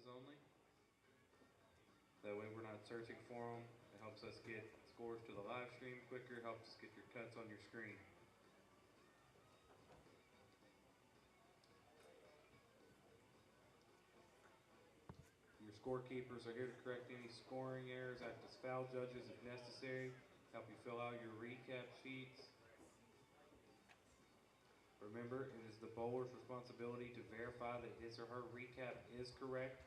passes only. That way we're not searching for them. It helps us get scores to the live stream quicker, helps us get your cuts on your screen. Your scorekeepers are here to correct any scoring errors, act as foul judges if necessary, help you fill out your recap sheets. Remember, it is the bowler's responsibility to verify that his or her recap is correct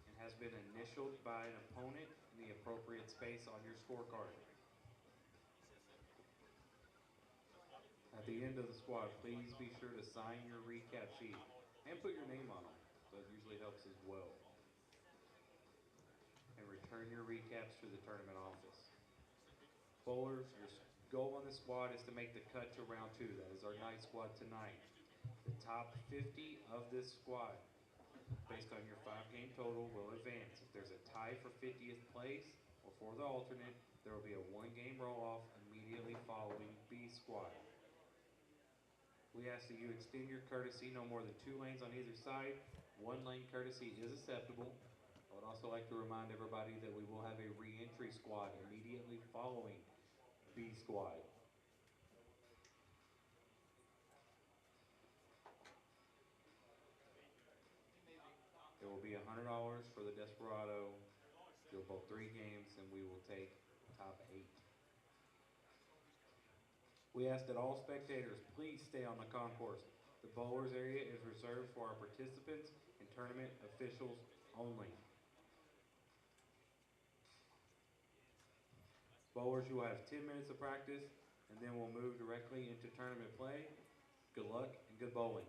and has been initialed by an opponent in the appropriate space on your scorecard. At the end of the squad, please be sure to sign your recap sheet and put your name on them. That usually helps as well. And return your recaps to the tournament office. Bowlers, your goal on the squad is to make the cut to round 2. That is our night squad tonight. The top 50 of this squad, based on your 5-game total, will advance. If there's a tie for 50th place or for the alternate, there will be a 1-game roll-off immediately following B squad. We ask that you extend your courtesy no more than 2 lanes on either side. 1 lane courtesy is acceptable. I would also like to remind everybody that we will have a re-entry squad immediately following B squad. It will be $100 for the Desperado. You'll bowl 3 games and we will take top 8. We ask that all spectators please stay on the concourse. The bowlers area is reserved for our participants and tournament officials only. Bowlers, you will have 10 minutes of practice and then we'll move directly into tournament play. Good luck and good bowling.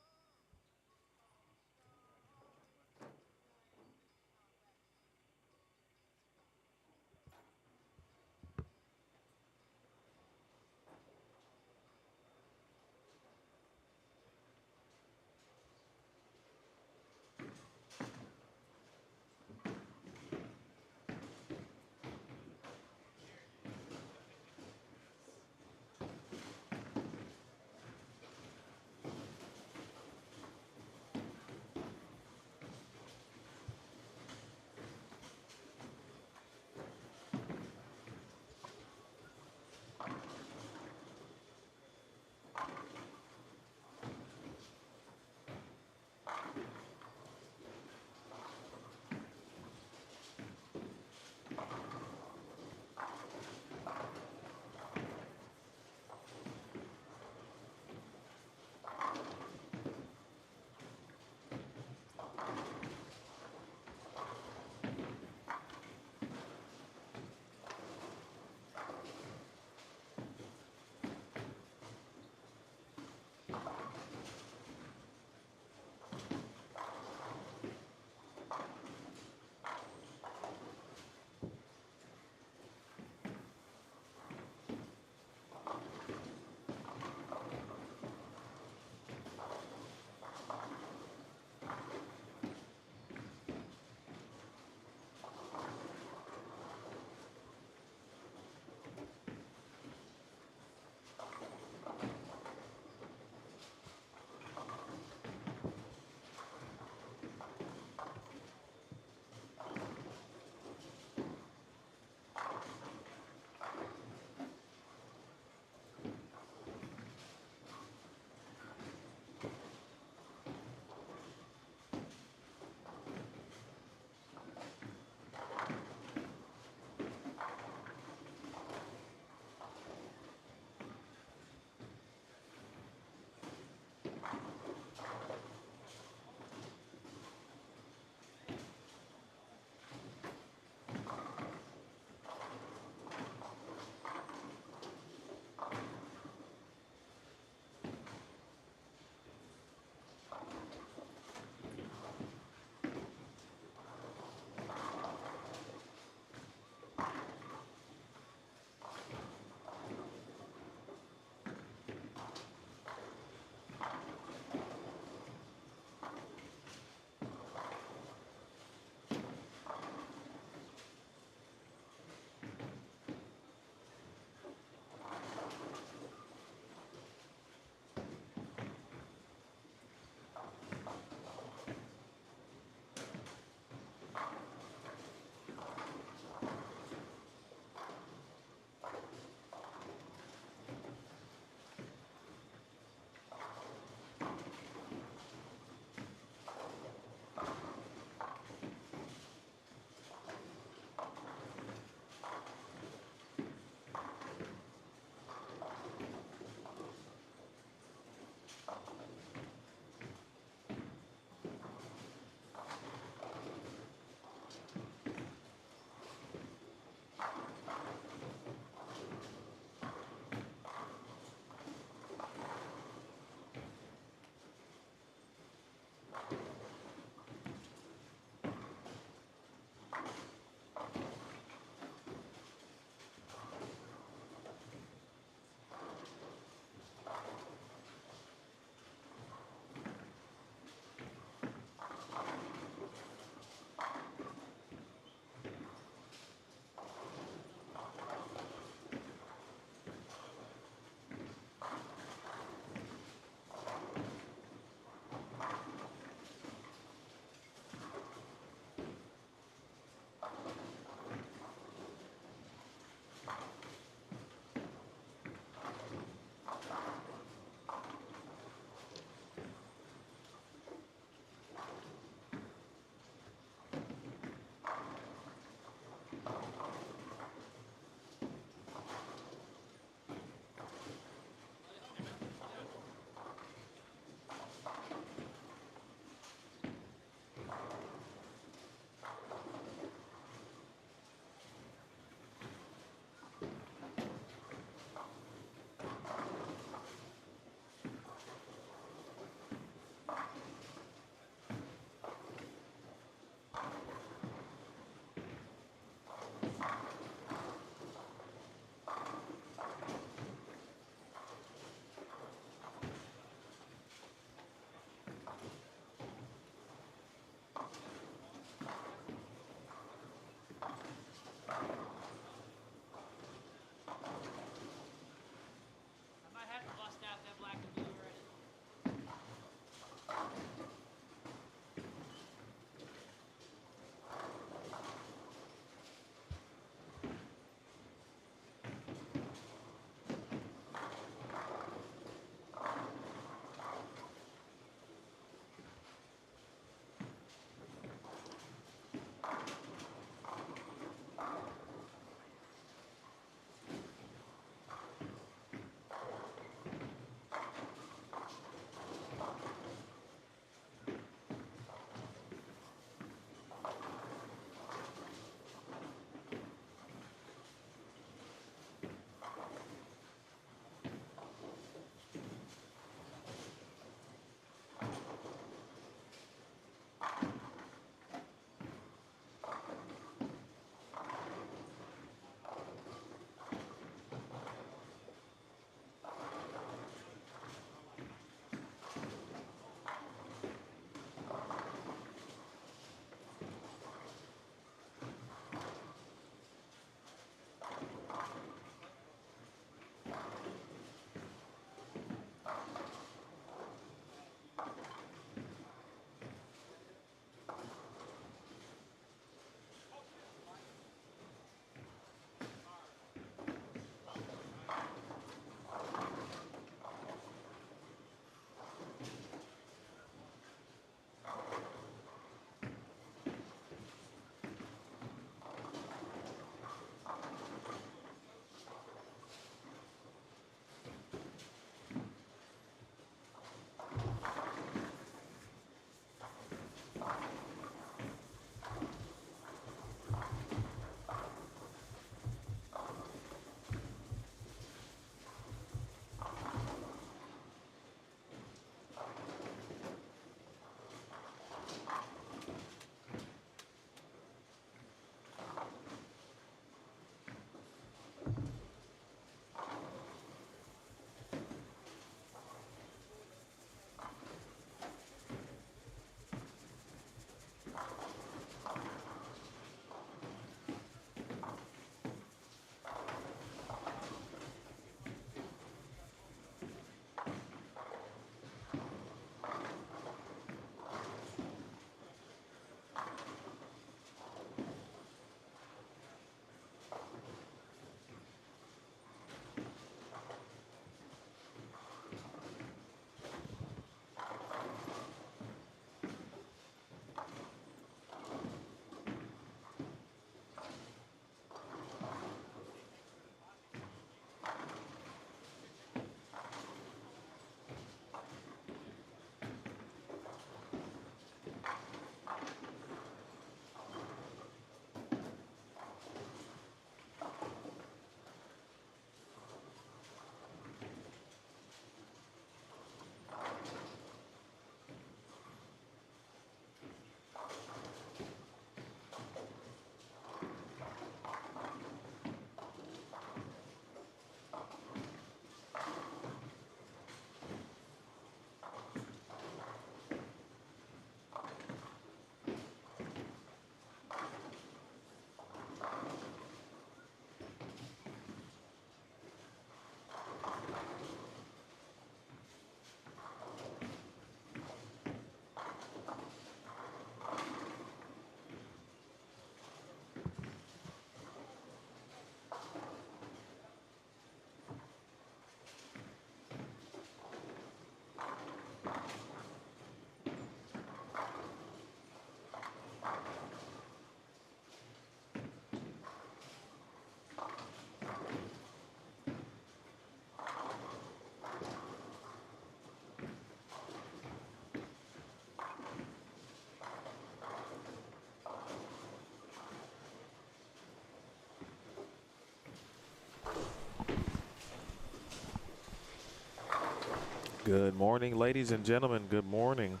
Good morning, ladies and gentlemen. Good morning.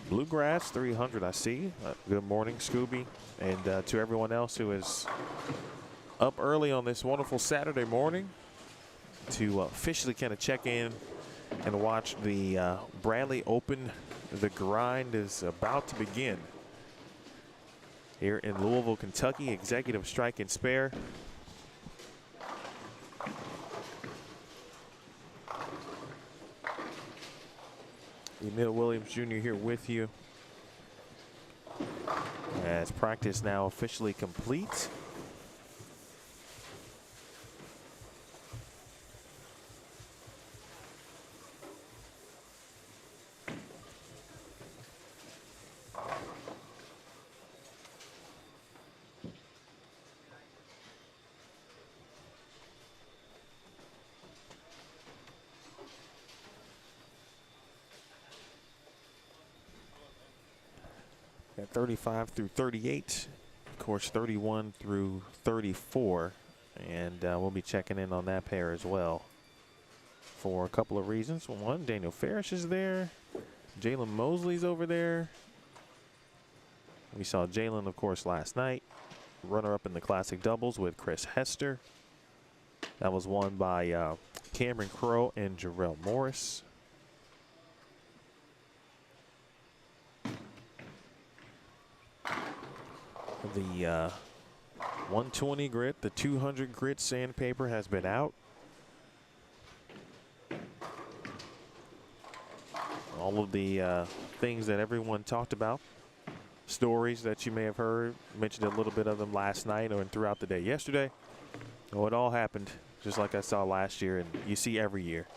Bluegrass 300, I see. Good morning, Scooby. And to everyone else who is up early on this wonderful Saturday morning to officially kind of check in and watch the Bradley Open. The grind is about to begin here in Louisville, Kentucky. Executive Strike and Spare. Emil Williams Jr. here with you as practice now officially complete. Got 35 through 38, of course 31 through 34, and we'll be checking in on that pair as well for a couple of reasons. One, Daniel Farish is there, Jalen Mosley's over there. We saw Jalen, of course, last night, runner-up in the Classic Doubles with Chris Hester. That was won by Cameron Crowe and Jarrell Morris. The 120 grit, the 200 grit sandpaper has been out. All of the things that everyone talked about, stories that you may have heard, mentioned a little bit of them last night or throughout the day yesterday. Oh, it all happened just like I saw last year and you see every year.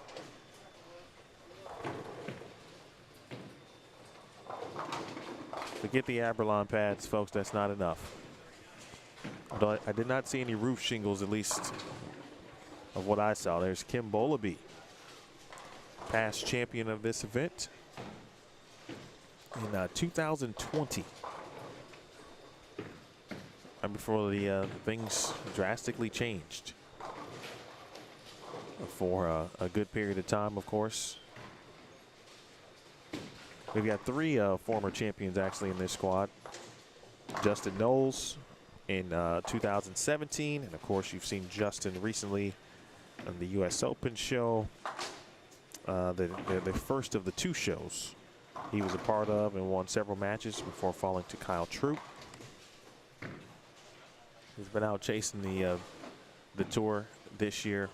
Forget the Aberlon pads, folks, that's not enough. But I did not see any roof shingles, at least of what I saw. There's Kim Bolaby, past champion of this event in 2020. Right before the things drastically changed for a good period of time, of course. We've got three former champions actually in this squad. Justin Knowles in 2017, and of course you've seen Justin recently on the U.S. Open show, the first of the two shows he was a part of and won several matches before falling to Kyle Troop. He's been out chasing the tour this year.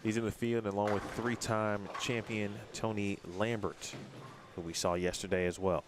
He's in the field along with three-time champion Tony Lambert, who we saw yesterday as well.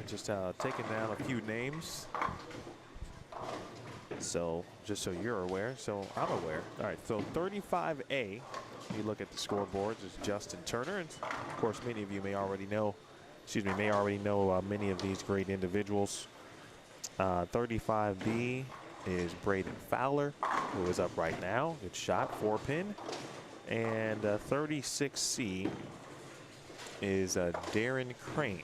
just taking down a few names. So just so you're aware, so I'm aware. All right, so 35A, you look at the scoreboards, is Justin Turner. And of course, many of you may already know, many of these great individuals. 35B is Braden Fowler, who is up right now. Good shot, 4-pin. And 36C is Darren Crane.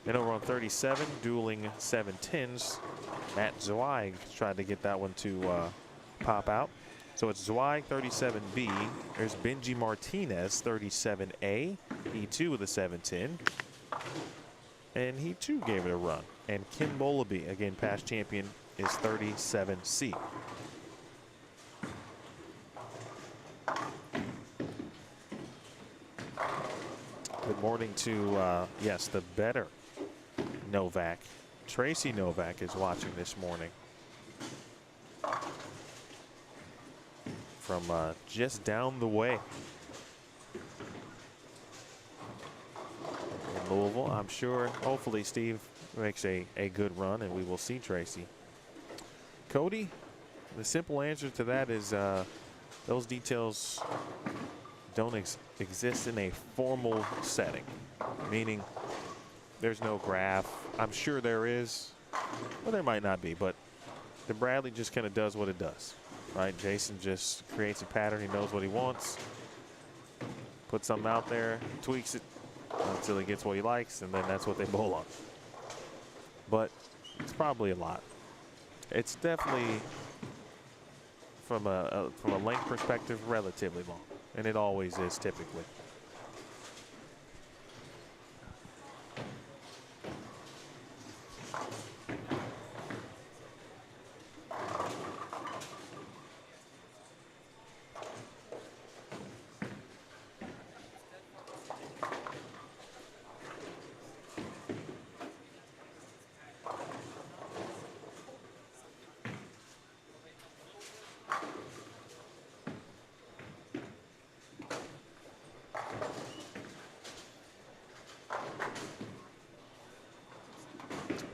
And over on 37, dueling 7-10s, Matt Zweig tried to get that one to pop out. So it's Zweig, 37B. There's Benji Martinez, 37A. He too with a 7-10. And he too gave it a run. And Ken Bolaby, again past champion, is 37C. Good morning to, yes, the better Novak. Tracy Novak is watching this morning from just down the way in Louisville. I'm sure, hopefully, Steve makes a good run, and we will see Tracy. Cody, the simple answer to that is those details don't exist in a formal setting, meaning there's no graph. I'm sure there is, well, there might not be, but the Bradley just kind of does what it does, right? Jason just creates a pattern. He knows what he wants, puts something out there, tweaks it until he gets what he likes, and then that's what they bowl on. But it's probably a lot. It's definitely, from a length perspective, relatively long, and it always is typically.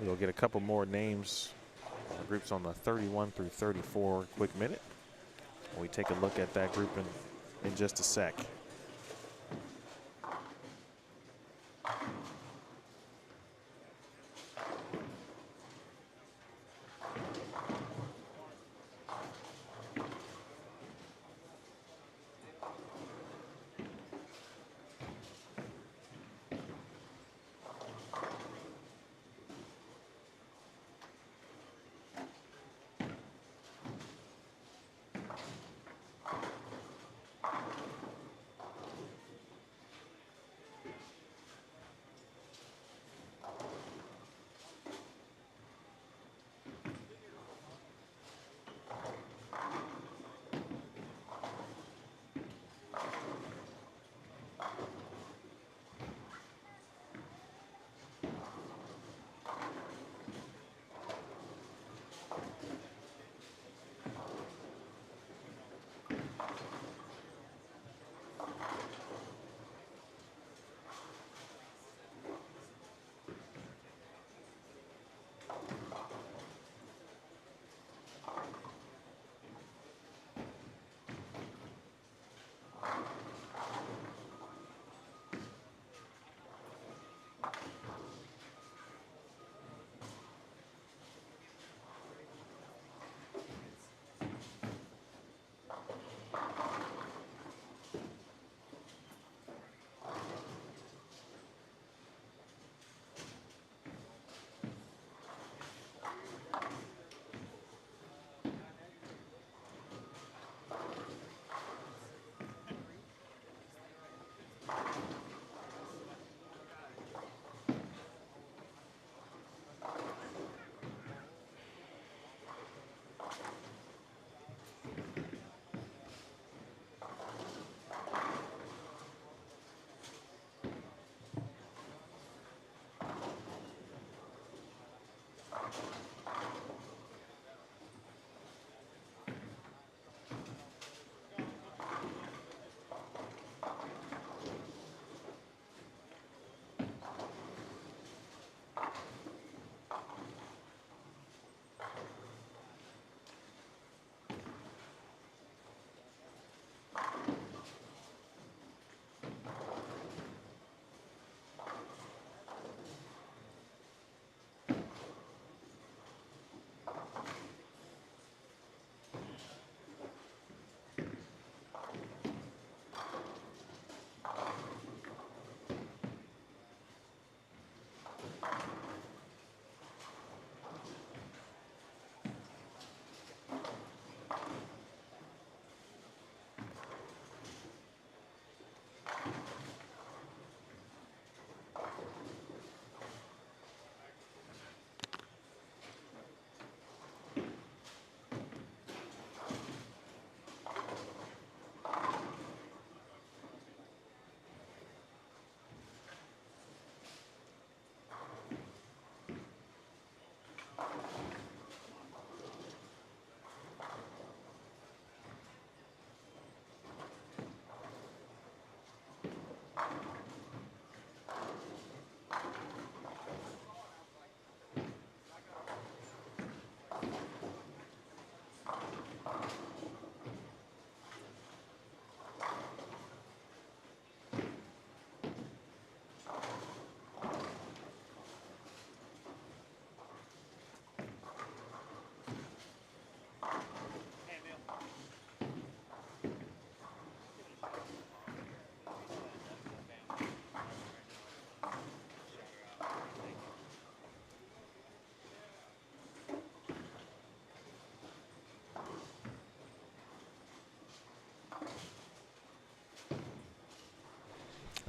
We'll get a couple more names, groups on the 31 through 34 quick minute. We take a look at that group in just a sec.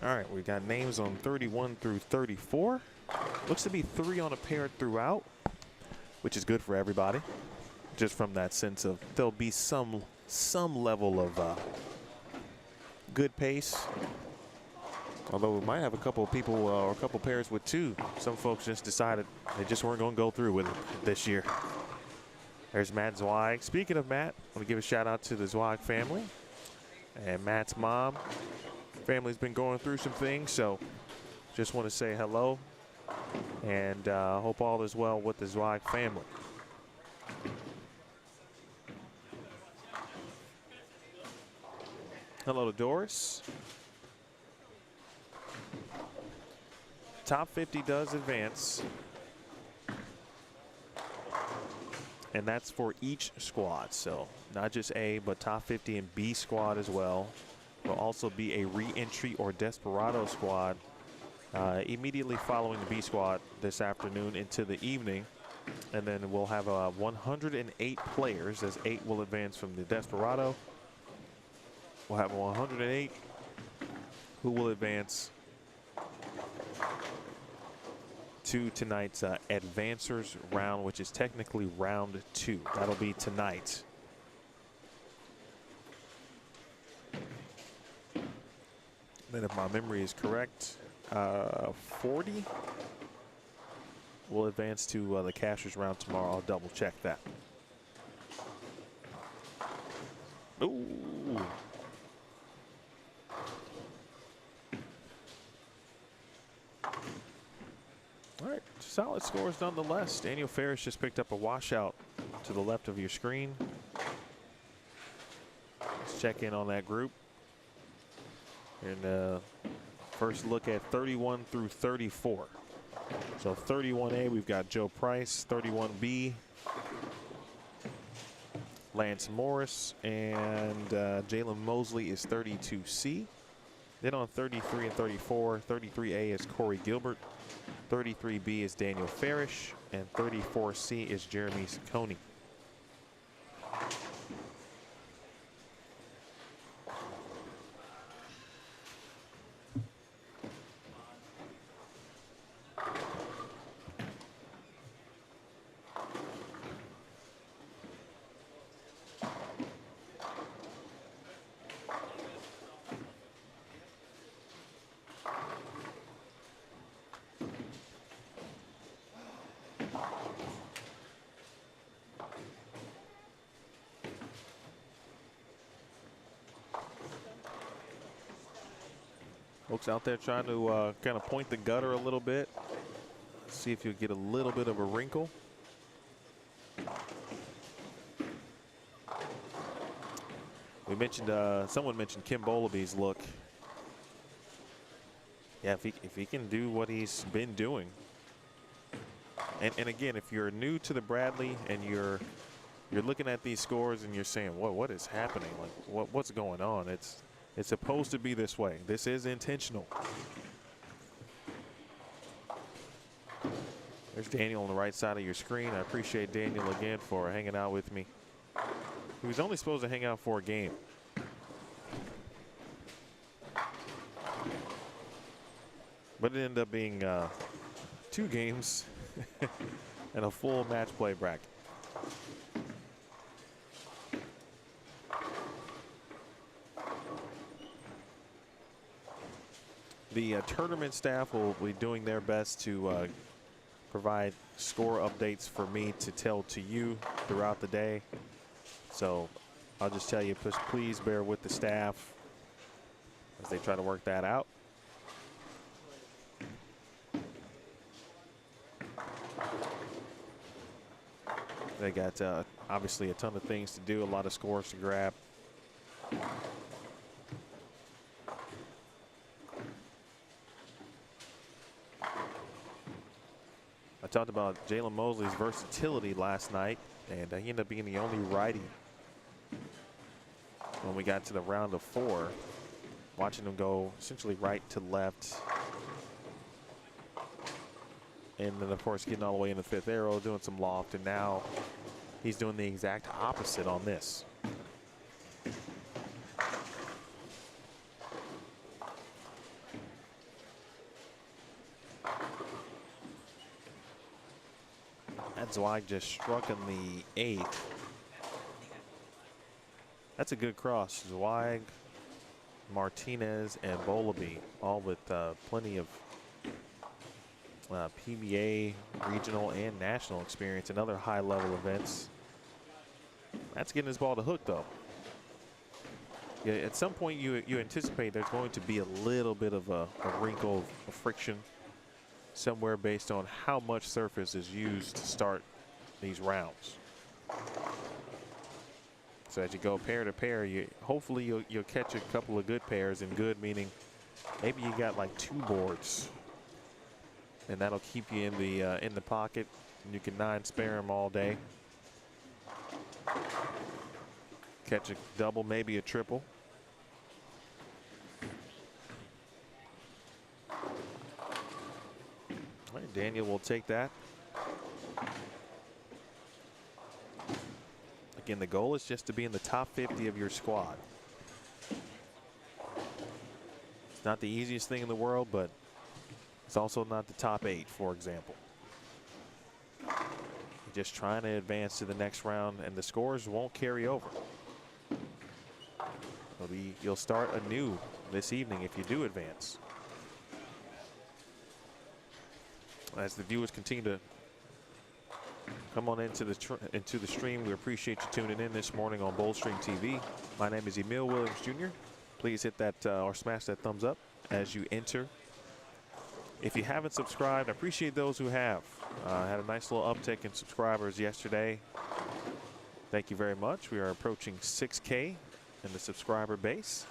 All right, we got names on 31 through 34. Looks to be 3 on a pair throughout, which is good for everybody. Just from that sense of there'll be some level of good pace. Although we might have a couple of people or a couple pairs with 2. Some folks just decided they just weren't going to go through with it this year. There's Matt Zweig. Speaking of Matt, I want to give a shout out to the Zweig family and Matt's mom. Family's been going through some things, so just want to say hello and hope all is well with the Zweig family. Hello to Doris. Top 50 does advance. And that's for each squad. So not just A, but top 50 and B squad as well. Will also be a re-entry or desperado squad immediately following the B squad this afternoon into the evening. And then we'll have 108 players, as 8 will advance from the desperado. We'll have 108 who will advance to tonight's advancers round, which is technically round 2. That'll be tonight. Then if my memory is correct, 40 will advance to the cashers round tomorrow. I'll double check that. Ooh. All right, solid scores nonetheless. Daniel Ferris just picked up a washout to the left of your screen. Let's check in on that group. And first look at 31 through 34. So 31A, we've got Joe Price. 31B, Lance Morris. And Jalen Mosley is 32C. Then on 33 and 34, 33A is Corey Gilbert. 33B is Daniel Farish, and 34C is Jeremy Saccone. Folks out there trying to kind of point the gutter a little bit. See if you get a little bit of a wrinkle. We mentioned, someone mentioned Kim Bolaby's look. Yeah, if he can do what he's been doing. And again, if you're new to the Bradley and you're looking at these scores and you're saying, what is happening? Like, what's going on? It's supposed to be this way. This is intentional. There's Daniel on the right side of your screen. I appreciate Daniel again for hanging out with me. He was only supposed to hang out for a game. But it ended up being 2 games and a full match play bracket. The tournament staff will be doing their best to provide score updates for me to tell to you throughout the day. So I'll just tell you, please bear with the staff as they try to work that out. They got obviously a ton of things to do, a lot of scores to grab. I talked about Jalen Mosley's versatility last night, and he ended up being the only righty when we got to the round of 4. Watching him go essentially right to left. And then, of course, getting all the way in the 5th arrow, doing some loft, and now he's doing the exact opposite on this. Zweig just struck in the 8th. That's a good cross. Zweig, Martinez, and Bowleby, all with plenty of PBA, regional, and national experience in other high-level events. That's getting his ball to hook, though. Yeah, at some point, you anticipate there's going to be a little bit of a wrinkle of friction somewhere based on how much surface is used to start these rounds. So as you go pair to pair, hopefully you'll catch a couple of good pairs, and good meaning maybe you got like 2 boards, and that'll keep you in the pocket, and you can 9 spare them all day. Catch a double, maybe a triple. All right, Daniel will take that. Again, the goal is just to be in the top 50 of your squad. It's not the easiest thing in the world, but it's also not the top 8, for example. You're just trying to advance to the next round, and the scores won't carry over. You'll start anew this evening if you do advance. As the viewers continue to come on into the stream, we appreciate you tuning in this morning on Boldstream TV. My name is Emil Williams Jr. Please hit that or smash that thumbs up as you enter. If you haven't subscribed, I appreciate those who have. Had a nice little uptick in subscribers yesterday. Thank you very much. We are approaching 6K in the subscriber base.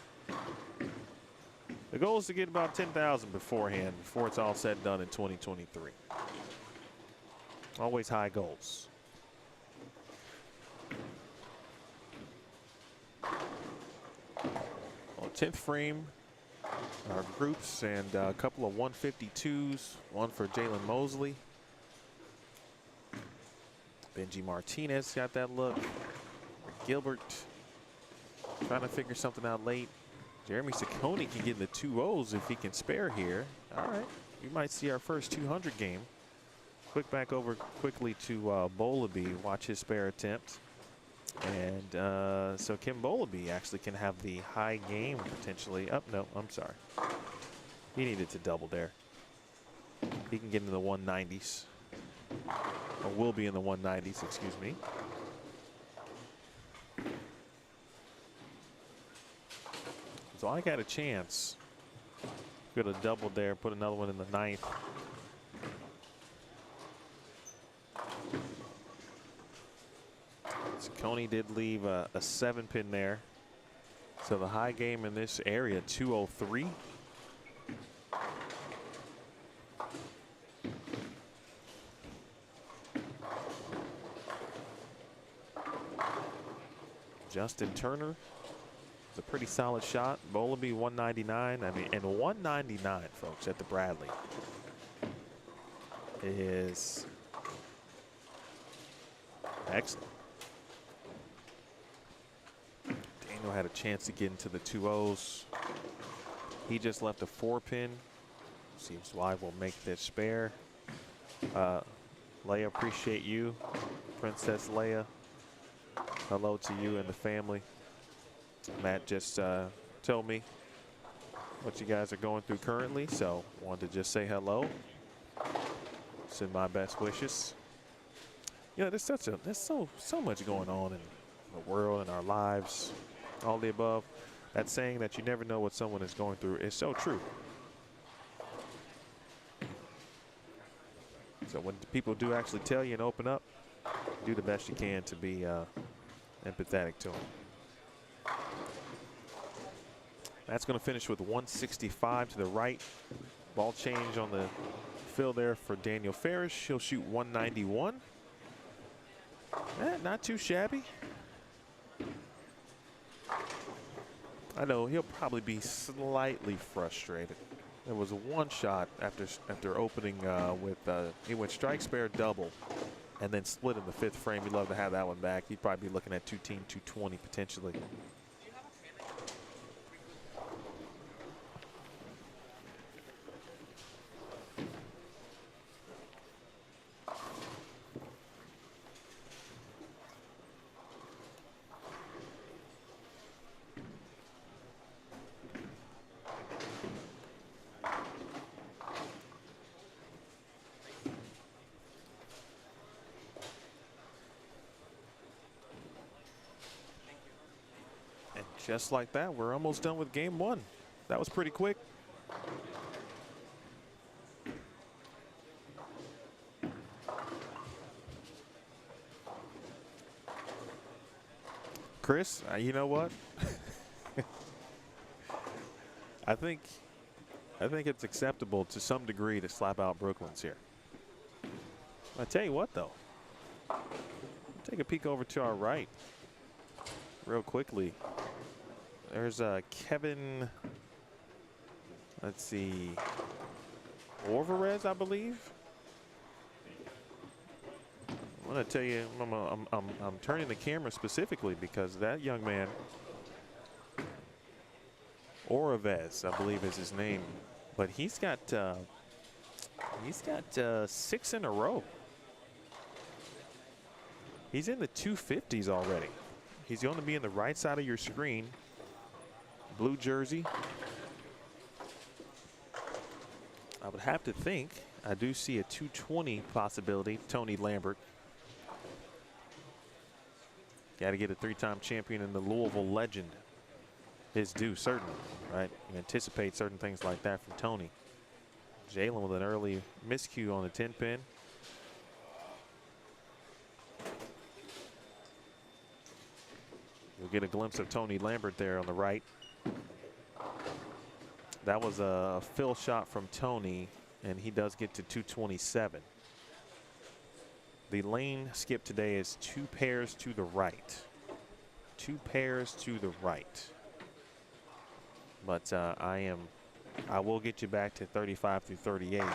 The goal is to get about 10,000 beforehand, before it's all said and done in 2023. Always high goals. On 10th frame, our groups, and a couple of 152s, one for Jalen Mosley. Benji Martinez got that look. Gilbert trying to figure something out late. Jeremy Ciccone can get in the 2-0s if he can spare here. All right, we might see our first 200 game. Quick back over quickly to Bowleby, watch his spare attempt. And so Kim Bowleby actually can have the high game potentially. Oh, no, I'm sorry. He needed to double there. He can get into the 190s. Or will be in the 190s, excuse me. So I got a chance. Could have doubled there, put another one in the 9th. Ciccone did leave a 7-pin there. So the high game in this area, 203. Justin Turner. A pretty solid shot. Bowleby 199. I mean, and 199, folks, at the Bradley is excellent. Daniel had a chance to get into the 2-0s. He just left a 4-pin. Seems Live will make this spare. Leia, appreciate you. Princess Leia. Hello to you and the family. Matt just told me what you guys are going through currently, so wanted to just say hello. Send my best wishes. You know, there's so much going on in the world and our lives, all the above. That saying that you never know what someone is going through is so true. So when people do actually tell you and open up, do the best you can to be empathetic to them. That's going to finish with 165 to the right. Ball change on the field there for Daniel Farish. He'll shoot 191. Not too shabby. I know he'll probably be slightly frustrated. There was one shot after opening with he went strike spare double and then split in the 5th frame. He'd love to have that one back. He'd probably be looking at 220 potentially. just like that, we're almost done with game one. That was pretty quick. Chris, you know what? I think it's acceptable to some degree to slap out Brooklyn's here. I tell you what, though. Take a peek over to our right real quickly. There's Kevin, let's see, Orvarez, I believe. I want to tell you, I'm turning the camera specifically because that young man, Orvarez, I believe is his name, but he's got 6 in a row. He's in the 250s already. He's going to be in the right side of your screen. Blue jersey. I would have to think. I do see a 220 possibility. Tony Lambert. Got to get a 3-time champion and the Louisville legend his due, certainly, right? You anticipate certain things like that from Tony. Jalen with an early miscue on the 10-pin. You'll get a glimpse of Tony Lambert there on the right. That was a fill shot from Tony, and he does get to 227. The lane skip today is 2 pairs to the right. 2 pairs to the right. But I will get you back to 35 through 38. I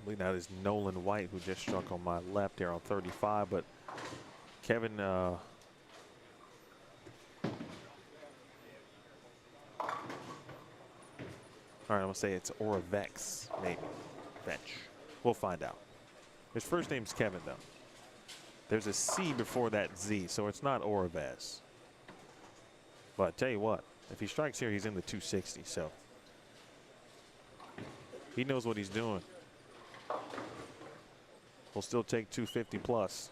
believe that is Nolan White who just struck on my left there on 35, but Kevin, all right, I'm gonna say it's Oravex, maybe. Bench. We'll find out. His first name's Kevin, though. There's a C before that Z, so it's not Oravez. But I tell you what, if he strikes here, he's in the 260, so he knows what he's doing. We'll still take 250 plus.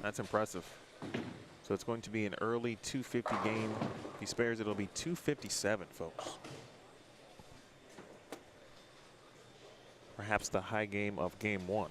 That's impressive. So it's going to be an early 250 game. If he spares, it'll be 257, folks. Perhaps the high game of game one.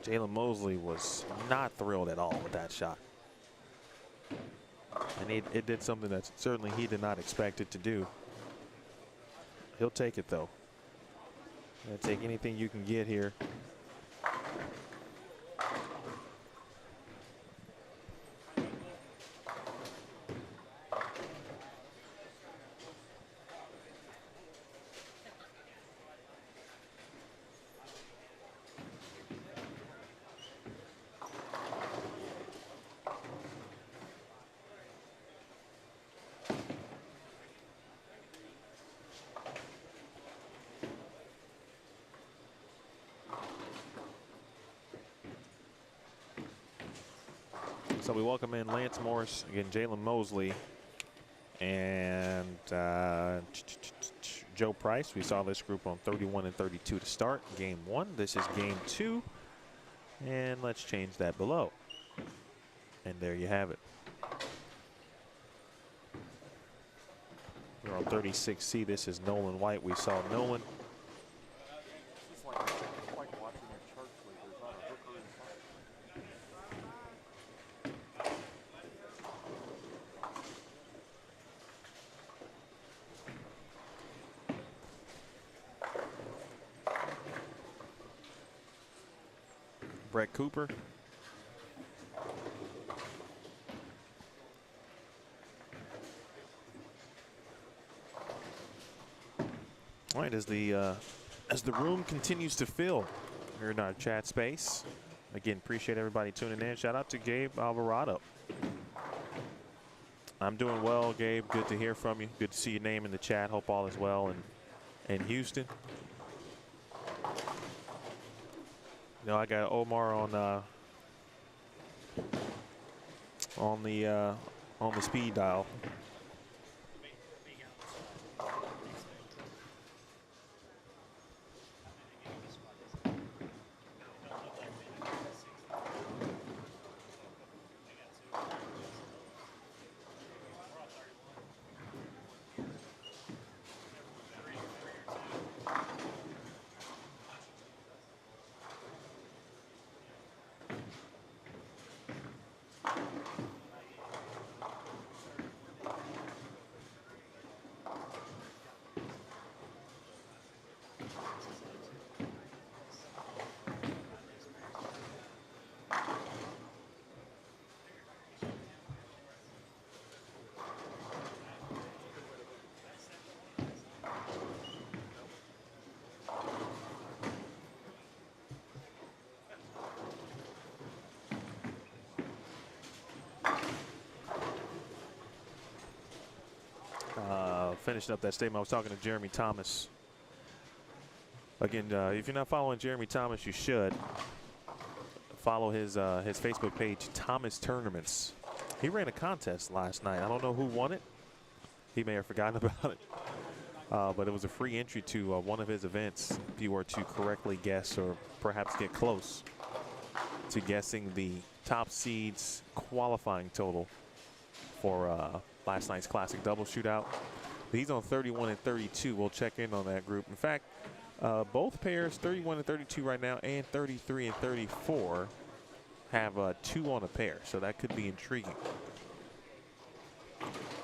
Jalen Mosley was not thrilled at all with that shot. And it did something that certainly he did not expect it to do. He'll take it, though. He'll take anything you can get here. So we welcome in Lance Morris, again, Jalen Mosley, and Joe Price. We saw this group on 31 and 32 to start game one. This is game two. And let's change that below. And there you have it. We're on 36C. This is Nolan White. We saw Nolan. Brett Cooper. as the room continues to fill here in our chat space. Again, appreciate everybody tuning in. Shout out to Gabe Alvarado. I'm doing well, Gabe. Good to hear from you. Good to see your name in the chat. Hope all is well in Houston. You know, I got Omar on the speed dial. Finishing up that statement, I was talking to Jeremy Thomas. Again, if you're not following Jeremy Thomas, you should. Follow his Facebook page, Thomas Tournaments. He ran a contest last night. I don't know who won it. He may have forgotten about it. But it was a free entry to one of his events if you were to correctly guess or perhaps get close to guessing the top seeds qualifying total for last night's Classic Double Shootout. He's on 31 and 32. We'll check in on that group. In fact, both pairs, 31 and 32 right now, and 33 and 34, have 2 on a pair, so that could be intriguing.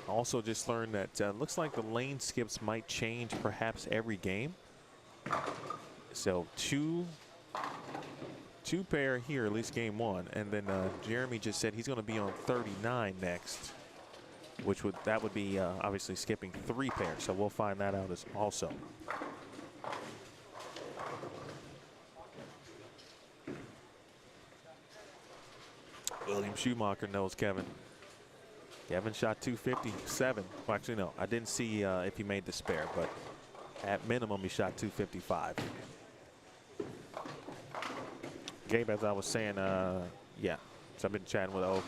Also just learned that looks like the lane skips might change perhaps every game. So two pair here, at least game 1, and then Jeremy just said he's going to be on 39 next, which would be obviously skipping 3 pairs. So we'll find that out as also. William Schumacher knows Kevin. Kevin shot 257. Well, actually, no, I didn't see if he made the spare, but at minimum, he shot 255. Gabe, as I was saying, yeah, so I've been chatting with O.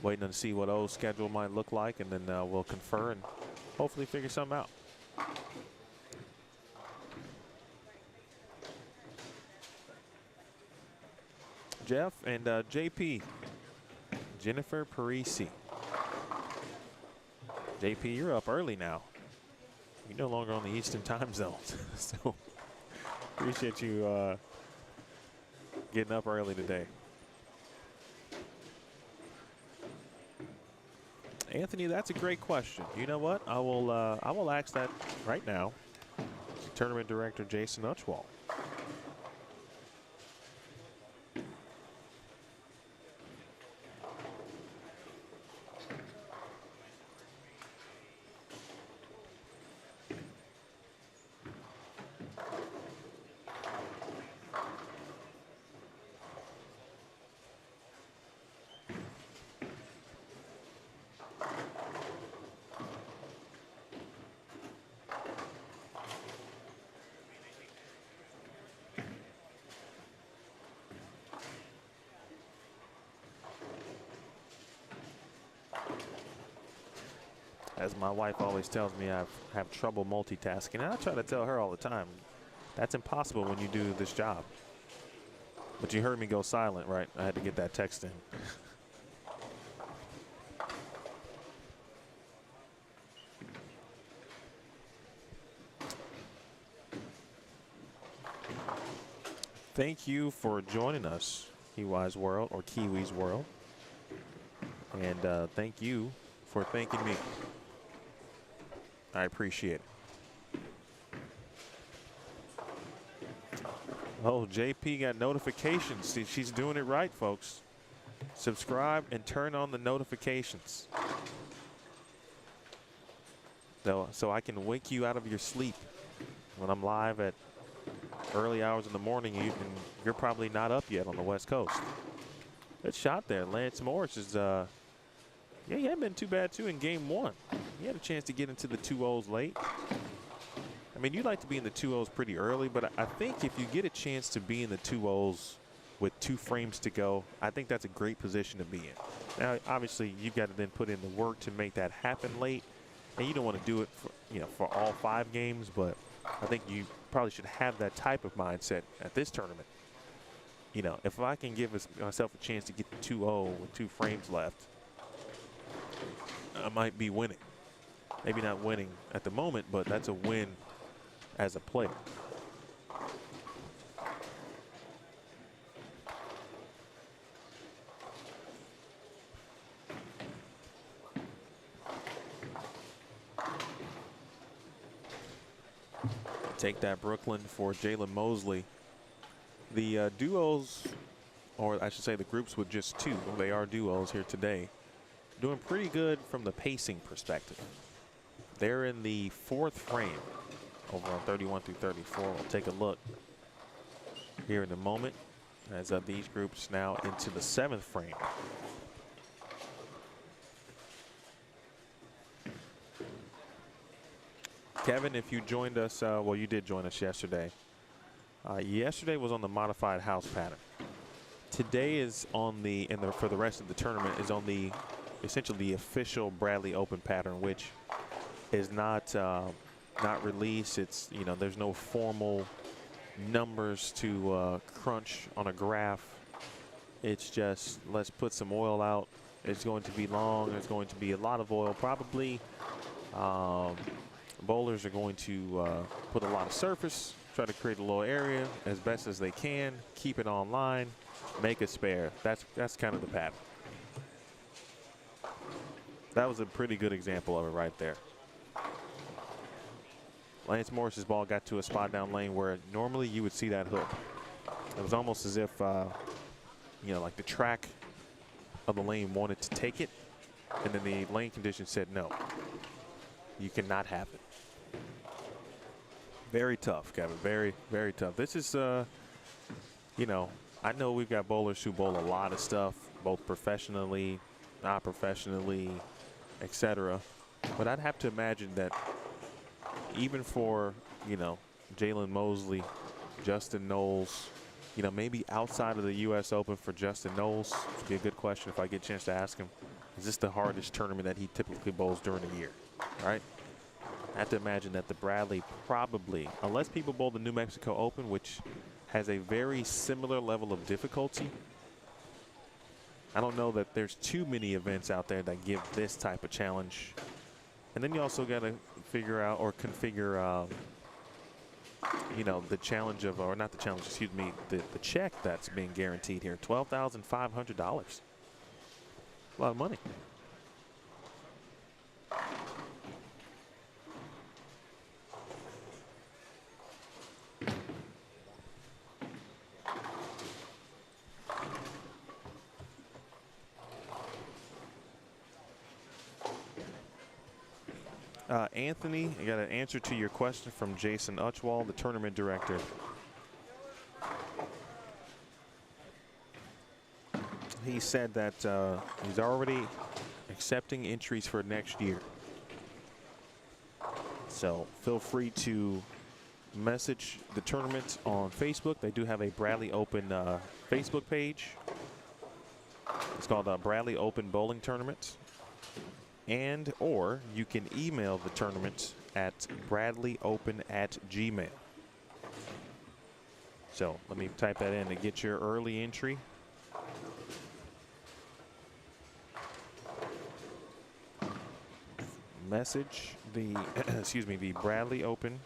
Waiting to see what O's schedule might look like, and then we'll confer and hopefully figure something out. Jeff and JP, Jennifer Parisi. JP, you're up early now. You're no longer on the Eastern time zone, so appreciate you getting up early today. Anthony, that's a great question. You know what? I will ask that right now. Tournament director Jason Utchwald. As my wife always tells me, I have trouble multitasking. And I try to tell her all the time, that's impossible when you do this job. But you heard me go silent, right? I had to get that text in. Thank you for joining us, Kiwi's World, or Kiwi's World. And thank you for thanking me. I appreciate it. Oh, JP got notifications. See, she's doing it right, folks. Subscribe and turn on the notifications. So I can wake you out of your sleep when I'm live at early hours in the morning, you're probably not up yet on the West Coast. Good shot there. Lance Morris is, yeah, he hadn't been too bad, too, in game one. He had a chance to get into the 2-0s late. I mean, you'd like to be in the 2-0s pretty early, but I think if you get a chance to be in the 2-0s with 2 frames to go, I think that's a great position to be in. Now, obviously, you've got to then put in the work to make that happen late, and you don't want to do it for, for all 5 games, but I think you probably should have that type of mindset at this tournament. If I can give myself a chance to get to 2-0 with 2 frames left, I might be winning. Maybe not winning at the moment, but that's a win as a player. Take that, Brooklyn, for Jalen Mosley. The duos, or I should say the groups with just 2, they are duos here today, doing pretty good from the pacing perspective. They're in the 4th frame over on 31 through 34. We'll take a look here in a moment as these groups now into the 7th frame. Kevin, if you joined us, well, you did join us yesterday. Yesterday was on the modified house pattern. Today is on the, for the rest of the tournament, is on the, essentially the official Bradley Open pattern, which is not released. It's, there's no formal numbers to crunch on a graph. It's just, let's put some oil out. It's going to be long. It's going to be a lot of oil, probably. Bowlers are going to put a lot of surface, try to create a little area as best as they can, keep it online, make a spare. That's kind of the pattern. That was a pretty good example of it right there. Lance Morris's ball got to a spot down lane where normally you would see that hook. It was almost as if, like the track of the lane wanted to take it, and then the lane condition said no. You cannot have it. Very tough, Kevin. Very, very tough. This is, I know we've got bowlers who bowl a lot of stuff, both professionally, not professionally, etc. But I'd have to imagine that even for, Jalen Mosley, Justin Knowles, maybe outside of the U.S. Open for Justin Knowles, would be a good question if I get a chance to ask him. Is this the hardest tournament that he typically bowls during the year? All right. I have to imagine that the Bradley probably, unless people bowl the New Mexico Open, which has a very similar level of difficulty, I don't know that there's too many events out there that give this type of challenge. And then you also got to figure out or configure, the challenge of, or not the challenge, excuse me, the check that's being guaranteed here, $12,500. A lot of money. Anthony, I got an answer to your question from Jason Utchwald, the tournament director. He said that he's already accepting entries for next year. So feel free to message the tournament on Facebook. They do have a Bradley Open Facebook page. It's called Bradley Open Bowling Tournament. And or you can email the tournament at bradleyopen@gmail.com. So let me type that in to get your early entry. Message the excuse me, the Bradley Open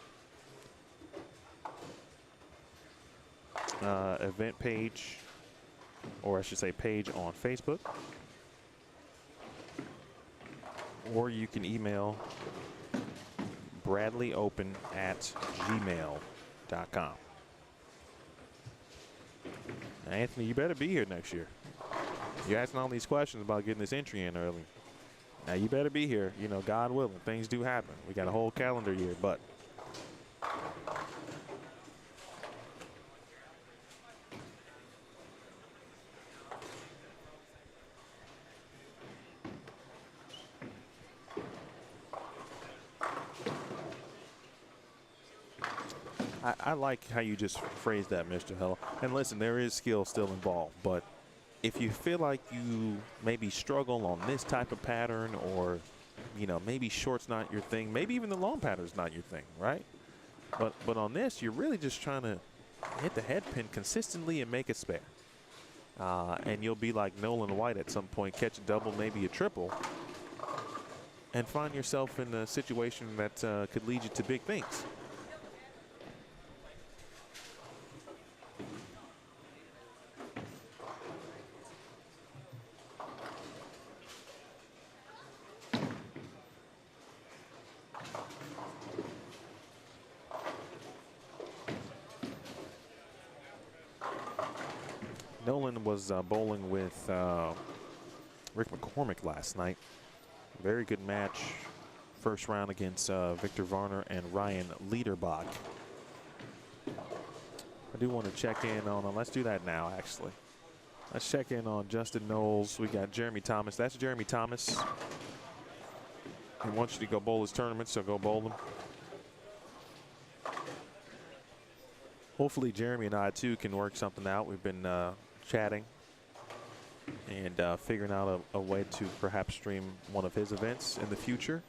event page, or I should say page on Facebook. Or you can email bradleyopen@gmail.com. Now, Anthony, you better be here next year. You're asking all these questions about getting this entry in early. Now, you better be here. God willing, things do happen. We got a whole calendar year, but I like how you just phrased that, Mr. Hill. And listen, there is skill still involved, but if you feel like you maybe struggle on this type of pattern, or, you know, maybe short's not your thing, maybe even the long pattern's not your thing, right? But on this, you're really just trying to hit the head pin consistently and make it spare. And you'll be like Nolan White at some point, catch a double, maybe a triple, and find yourself in a situation that could lead you to big things. Nolan was bowling with Rick McCormick last night. Very good match. First round against Victor Varner and Ryan Liederbach. I do want to check in on, let's do that now actually. Let's check in on Justin Knowles. We got Jeremy Thomas. That's Jeremy Thomas. He wants you to go bowl his tournament, so go bowl them. Hopefully Jeremy and I too can work something out. We've been chatting and figuring out a way to perhaps stream one of his events in the future.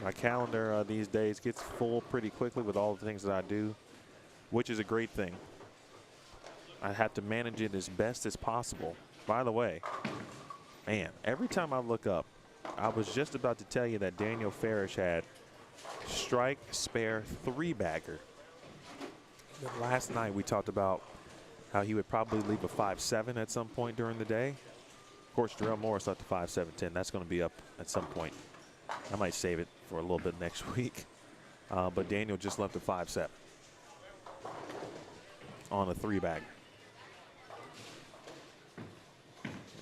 My calendar these days gets full pretty quickly with all the things that I do, which is a great thing. I have to manage it as best as possible. By the way, man, every time I look up, I was just about to tell you that Daniel Farish had strike, spare, 3-bagger. Last night we talked about how he would probably leave a 5-7 at some point during the day. Of course, Darrell Morris left a 5-7-10. That's going to be up at some point. I might save it for a little bit next week. But Daniel just left a 5-7 on a 3-bagger.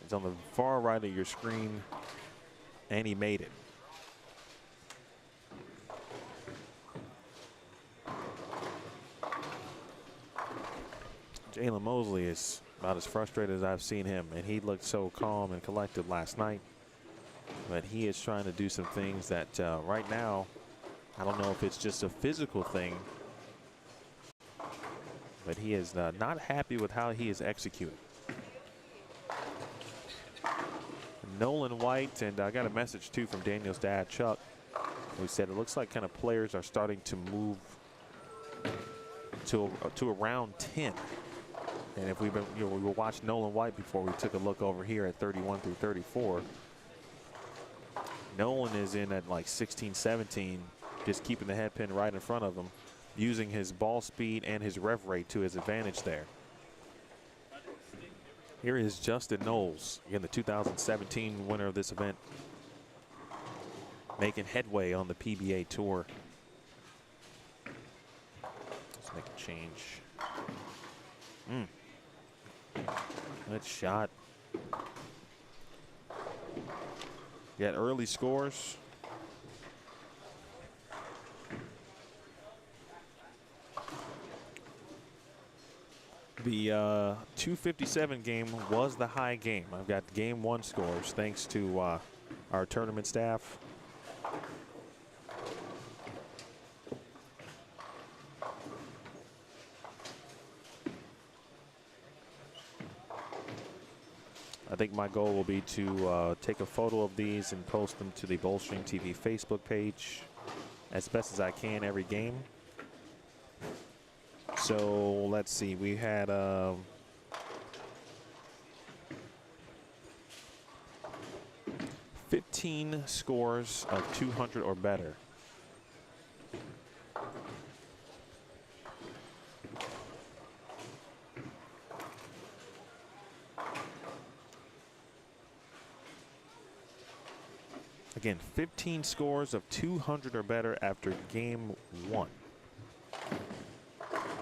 It's on the far right of your screen, and he made it. Jalen Mosley is about as frustrated as I've seen him, and he looked so calm and collected last night. But he is trying to do some things that right now, I don't know if it's just a physical thing, but he is not happy with how he is executing. Nolan White, and I got a message too from Daniel's dad, Chuck, who said it looks like kind of players are starting to move to around 10. And if we've been, we were watching Nolan White before, we took a look over here at 31 through 34. Nolan is in at like 16, 17, just keeping the head pin right in front of him, using his ball speed and his rev rate to his advantage there. Here is Justin Knowles, again, the 2017 winner of this event, making headway on the PBA Tour. Let's make a change. Good shot. Got early scores. The 257 game was the high game. I've got game 1 scores thanks to our tournament staff. I think my goal will be to take a photo of these and post them to the Bowlstream TV Facebook page as best as I can every game. So let's see, we had 15 scores of 200 or better. Again, 15 scores of 200 or better after game 1.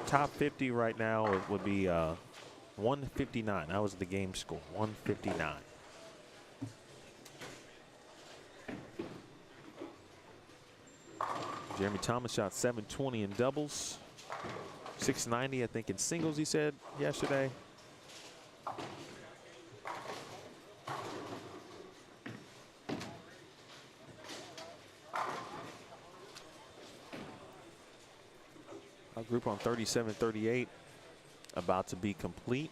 Top 50 right now would be 159. That was the game score, 159. Jeremy Thomas shot 720 in doubles, 690 I think in singles, he said yesterday. group on 37-38 about to be complete.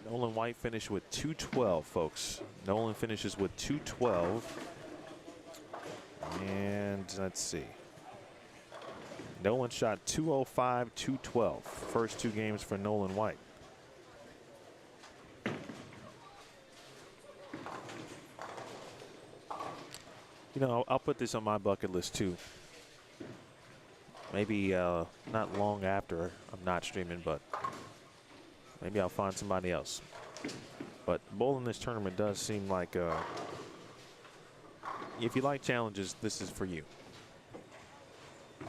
Nolan White finished with 212, folks. Nolan finishes with 212. And let's see. Nolan shot 205, 212. First 2 games for Nolan White. You know, I'll put this on my bucket list too. Maybe not long after I'm not streaming, but maybe I'll find somebody else. But bowling this tournament does seem like, if you like challenges, this is for you. Let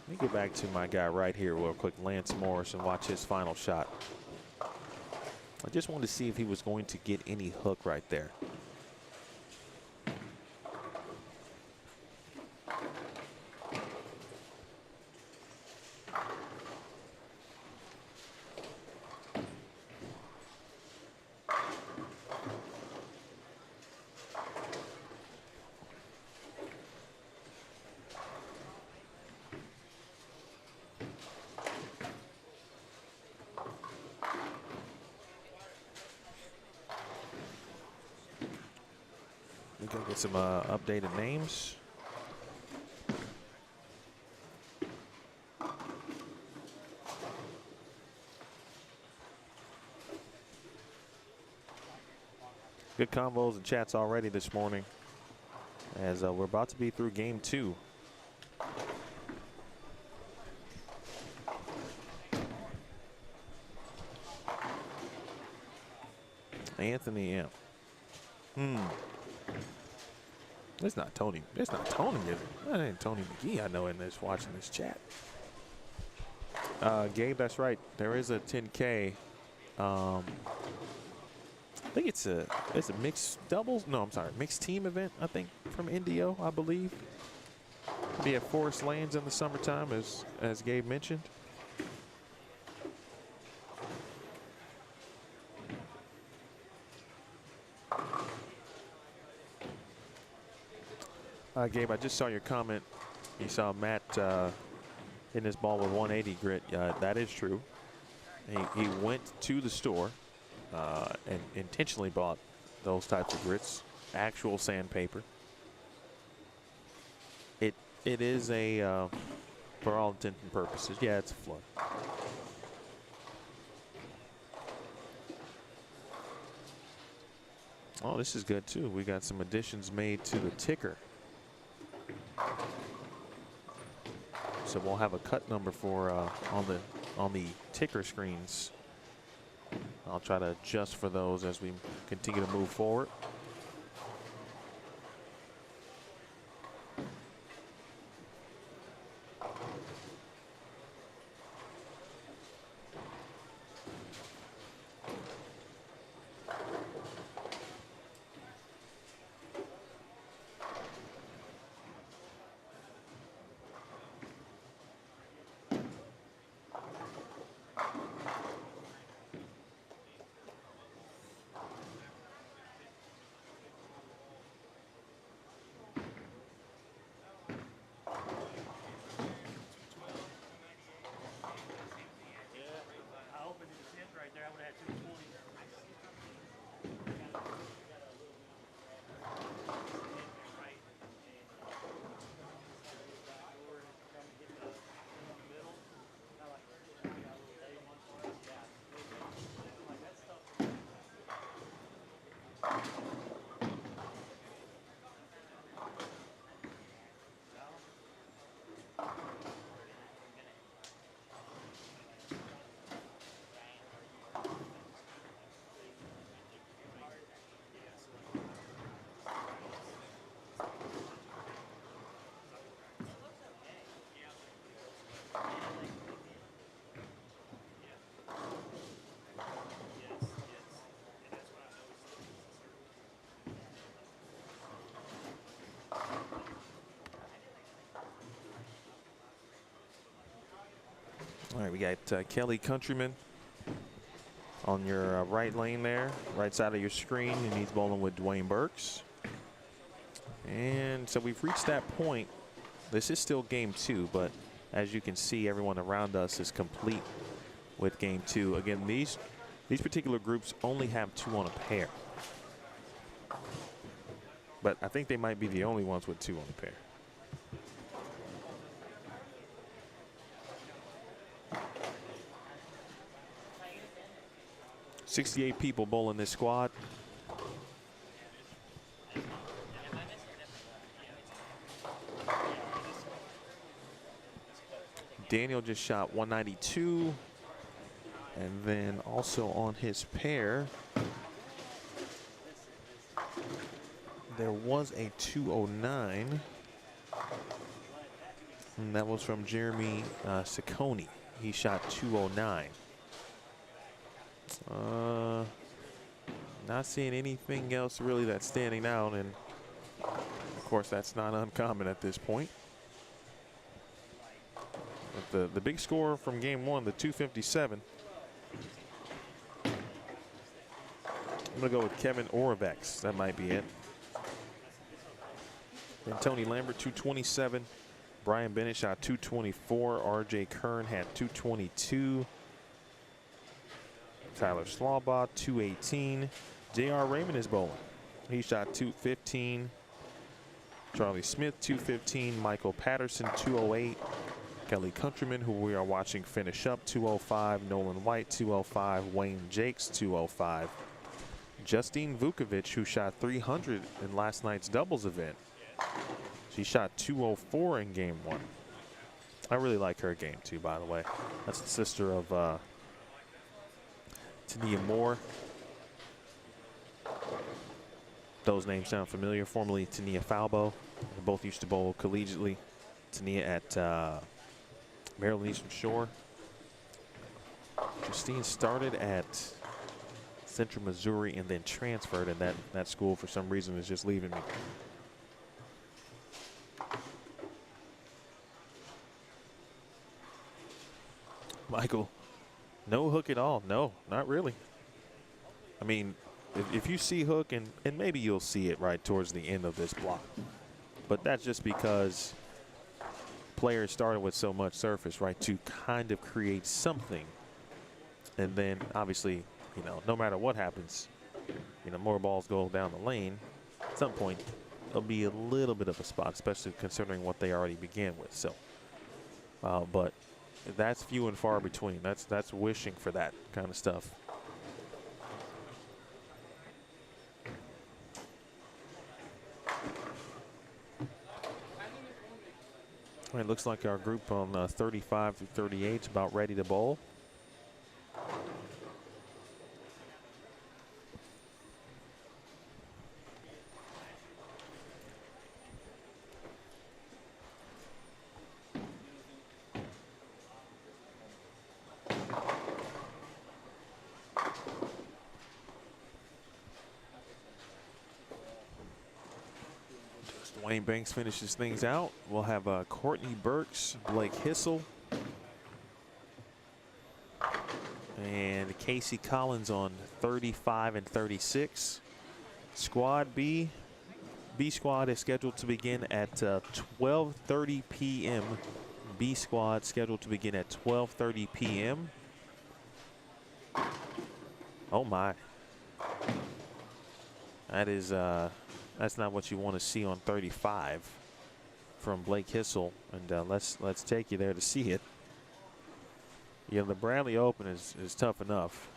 me get back to my guy right here real quick, Lance Morris, and watch his final shot. I just wanted to see if he was going to get any hook right there. We can get some updated names. Good combos and chats already this morning, as we're about to be through game 2. Anthony M. It's not Tony. It's not Tony, is it? That ain't Tony McGee I know in this watching this chat. Gabe, that's right. There is a 10K. I think it's a mixed doubles. No, I'm sorry, mixed team event. I think from Indio, I believe. Be at Forest Lanes in the summertime, as Gabe mentioned. Gabe, I just saw your comment. You saw Matt hitting his ball with 180 grit. That is true. He went to the store and intentionally bought those types of grits, actual sandpaper. It is a, for all intents and purposes, yeah, it's a flood. Oh, this is good too. We got some additions made to the ticker. So we'll have a cut number for on the ticker screens. I'll try to adjust for those as we continue to move forward. All right, we got Kelly Countryman on your right lane there, right side of your screen, and he's bowling with Dwayne Burks. And so we've reached that point. This is still game 2, but as you can see, everyone around us is complete with game 2. Again, these particular groups only have 2 on a pair. But I think they might be the only ones with 2 on a pair. "68 people bowling this squad. Daniel just shot 192. And then also on his pair, there was a 209. And that was from Jeremy Ciccone. He shot 209. Not seeing anything else really that's standing out, and of course that's not uncommon at this point. But the big score from game 1, the 257. I'm gonna go with Kevin Oravex. That might be it. Then Tony Lambert 227. Brian Bennett shot 224. RJ Kern had 222. Tyler Slawbaugh 218. J.R. Raymond is bowling. He shot 215. Charlie Smith 215. Michael Patterson 208. Kelly Countryman, who we are watching finish up, 205. Nolan White 205. Wayne Jakes 205. Justine Vukovic, who shot 300 in last night's doubles event. She shot 204 in game 1. I really like her game too, by the way. That's the sister of Tania Moore. Those names sound familiar. Formerly Tania Falbo. They both used to bowl collegiately. Tania at Maryland Eastern Shore. Justine started at Central Missouri and then transferred, and that school for some reason is just leaving me. Michael, no hook at all. No, not really. I mean, if you see hook, and maybe you'll see it right towards the end of this block, but that's just because players started with so much surface, right, to kind of create something. And then obviously, you know, no matter what happens, you know, more balls go down the lane. At some point, there'll be a little bit of a spot, especially considering what they already began with. So, but that's few and far between. That's wishing for that kind of stuff. All right, looks like our group on 35 through 38 is about ready to bowl. Dwayne Banks finishes things out. We'll have Courtney Burks, Blake Hissel, and Casey Collins on 35 and 36. Squad B squad is scheduled to begin at 12:30 p.m. B squad scheduled to begin at 12:30 p.m. Oh my. That is that's not what you want to see on 35 from Blake Hissel, and let's take you there to see it. Yeah, the Bradley Open is tough enough,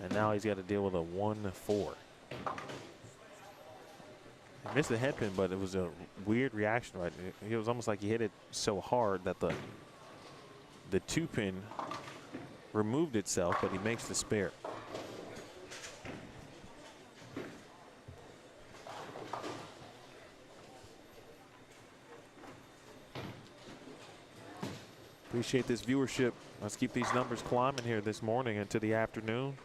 and now he's got to deal with a 1-4. He missed the head pin, but it was a weird reaction, right? It was almost like he hit it so hard that the 2-pin removed itself, but he makes the spare. Appreciate this viewership. Let's keep these numbers climbing here this morning into the afternoon.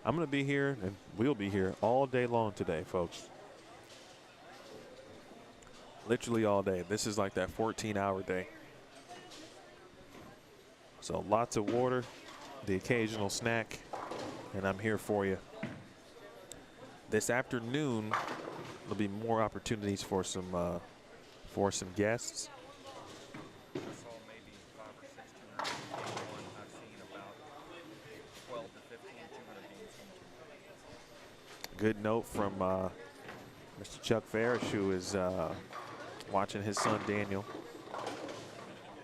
I'm going to be here, and we'll be here all day long today, folks. Literally all day. This is like that 14-hour day. So lots of water, the occasional snack, and I'm here for you. This afternoon, there'll be more opportunities for some guests. I saw maybe 5 or 6 200 games. I've seen about 12 to 15 200 games. Good note from Mr. Chuck Farish, who is watching his son Daniel.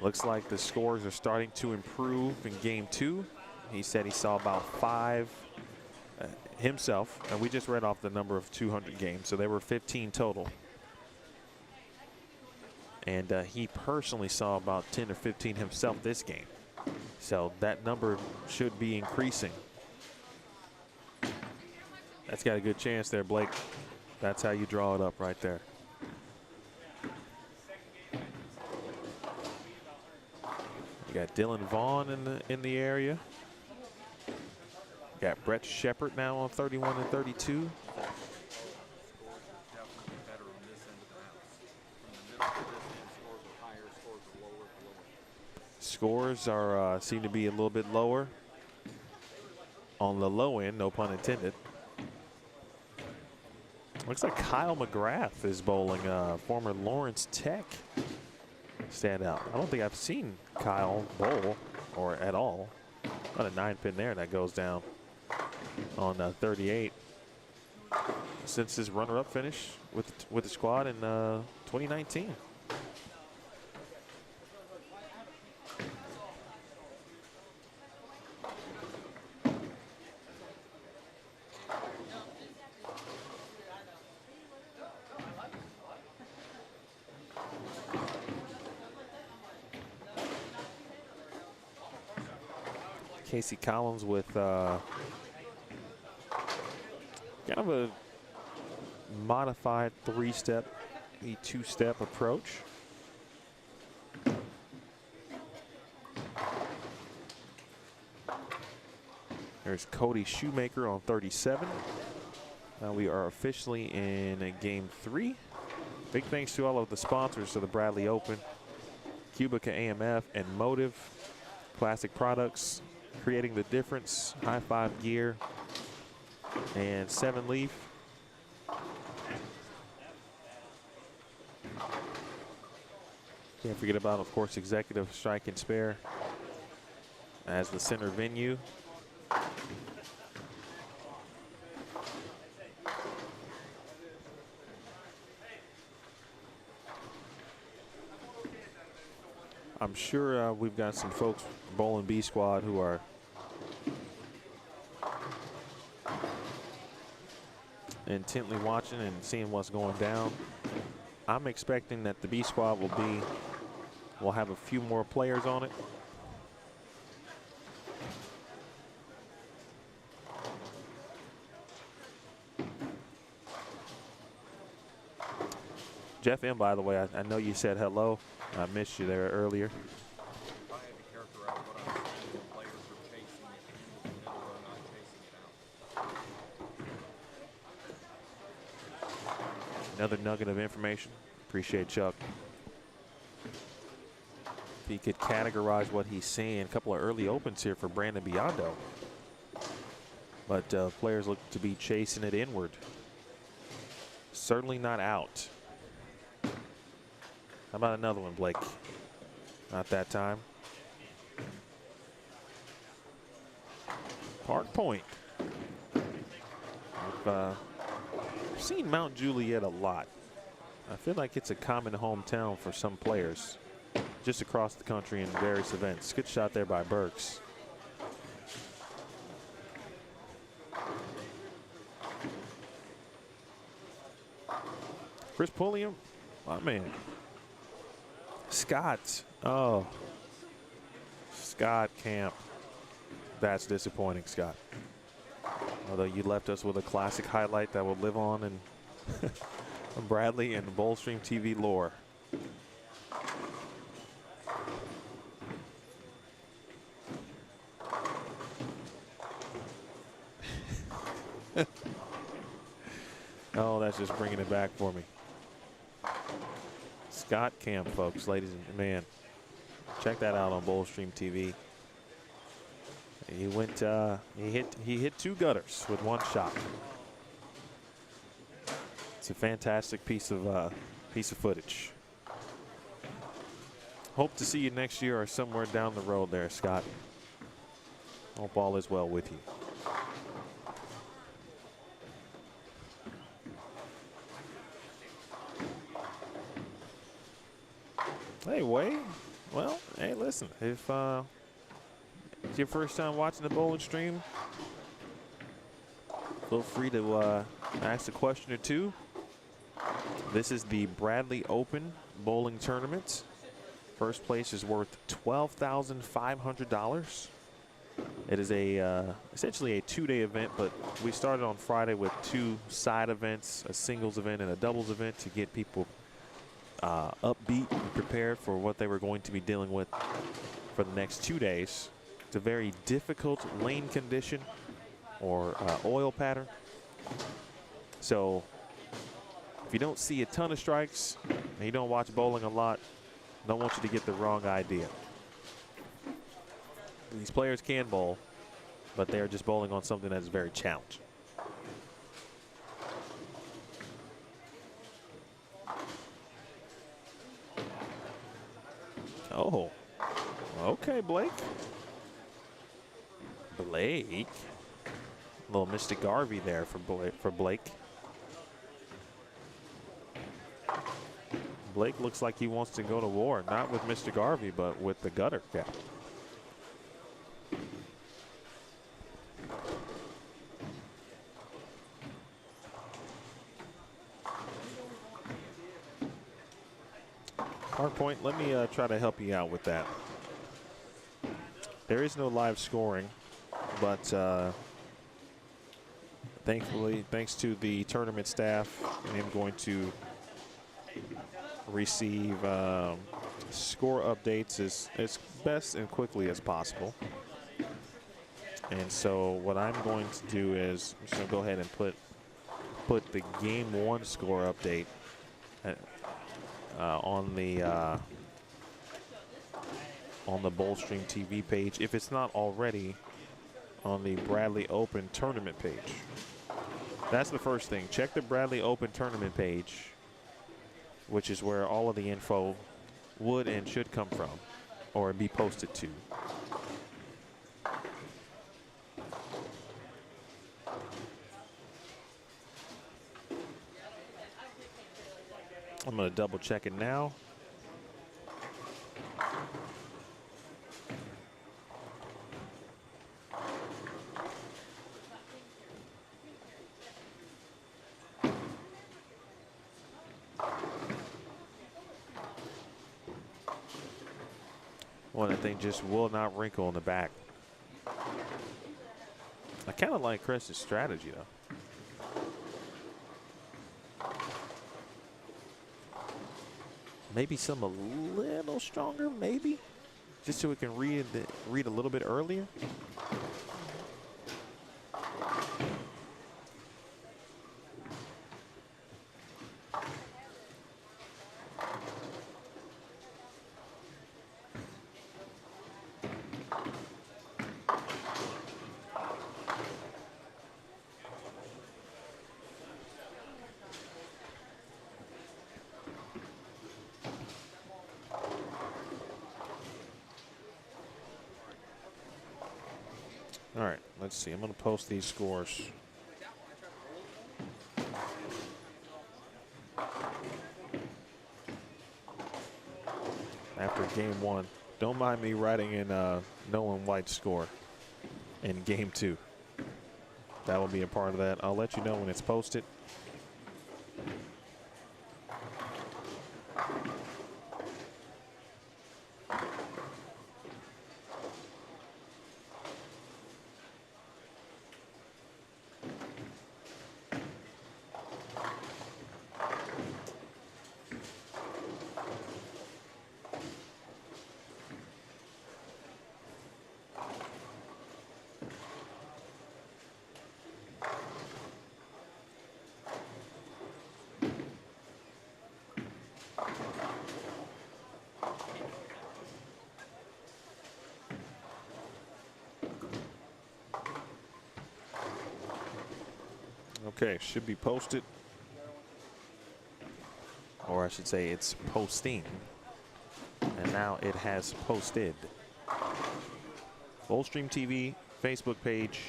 Looks like the scores are starting to improve in game 2. He said he saw about 5 himself, and we just read off the number of 200 games, so there were 15 total. And he personally saw about 10 or 15 himself this game. So that number should be increasing. That's got a good chance there, Blake. That's how you draw it up right there. You got Dylan Vaughn in the area. You got Brett Shepard now on 31 and 32. Scores are seem to be a little bit lower on the low end, no pun intended. Looks like Kyle McGrath is bowling, former Lawrence Tech standout. I don't think I've seen Kyle bowl or at all. Got a 9-pin there that goes down on 38 since his runner-up finish with the squad in 2019. Casey Collins with kind of a modified 3-step, 2-step approach. There's Cody Shoemaker on 37. Now we are officially in game 3. Big thanks to all of the sponsors of the Bradley Open: QubicaAMF and Motiv, Classic Products, Creating the Difference, High Five Gear, and 7 Leaf. Can't forget about, of course, Executive Strike and Spare as the center venue. I'm sure we've got some folks bowling B squad who are intently watching and seeing what's going down. I'm expecting that the B squad will have a few more players on it. Jeff M, by the way, I know you said hello. I missed you there earlier. If I had to characterize what I'm seeing, the players are chasing it in the middle or not chasing it out. Another nugget of information. Appreciate Chuck. If he could categorize what he's seeing, a couple of early opens here for Brandon Biondo. But players look to be chasing it inward. Certainly not out. How about another one, Blake? Not that time. Park Point. I've seen Mount Juliet a lot. I feel like it's a common hometown for some players just across the country in various events. Good shot there by Burks. Chris Pulliam, my man. Scott, oh, Scott Camp. That's disappointing, Scott. Although you left us with a classic highlight that will live on in Bradley and Bowlstream TV lore. Oh, that's just bringing it back for me. Scott Camp, folks, ladies and man, check that out on Bowlstream TV. He went. He hit 2 gutters with 1 shot. It's a fantastic piece of footage. Hope to see you next year or somewhere down the road there, Scott. Hope all is well with you. Hey, Wade. Well, hey, listen. If it's your first time watching the bowling stream, feel free to ask a question or two. This is the Bradley Open Bowling Tournament. First place is worth $12,500. It is essentially a 2-day event, but we started on Friday with 2 side events, a singles event and a doubles event, to get people upbeat and prepared for what they were going to be dealing with for the next 2 days. It's a very difficult lane condition or oil pattern. So if you don't see a ton of strikes and you don't watch bowling a lot, I don't want you to get the wrong idea. These players can bowl, but they're just bowling on something that's very challenging. Oh, okay, Blake. Blake. A little Mr. Garvey there for Blake. Blake looks like he wants to go to war, not with Mr. Garvey, but with the gutter cap. Hardpoint, let me try to help you out with that. There is no live scoring, but thankfully, thanks to the tournament staff, I am going to receive score updates as best and quickly as possible. And so what I'm going to do is I'm just going to go ahead and put the game 1 score update on the Bowlstream TV page, if it's not already on the Bradley Open tournament page. That's the first thing. Check the Bradley Open tournament page, which is where all of the info would and should come from or be posted to. I'm going to double check it now. One that thing just will not wrinkle in the back. I kind of like Chris's strategy, though. Maybe some a little stronger, maybe, just so we can read a little bit earlier. All right, let's see. I'm going to post these scores. After game 1. Don't mind me writing in Nolan White's score in game 2. That will be a part of that. I'll let you know when it's posted. Okay, should be posted. Or I should say it's posting. And now it has posted. Fullstream TV, Facebook page,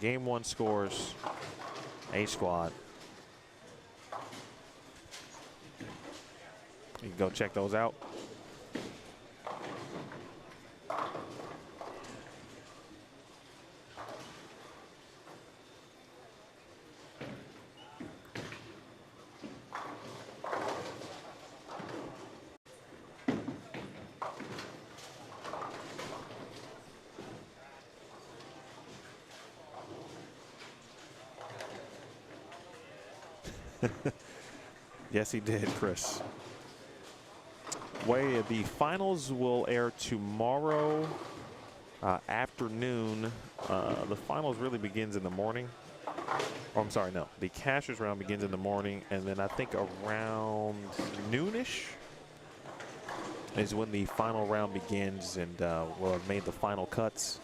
Game 1 scores, A squad. You can go check those out. Yes, he did, Chris. The finals will air tomorrow afternoon. The finals really begins in the morning. Oh, I'm sorry, no. The cashers round begins in the morning, and then I think around noonish is when the final round begins, and we'll have made the final cuts.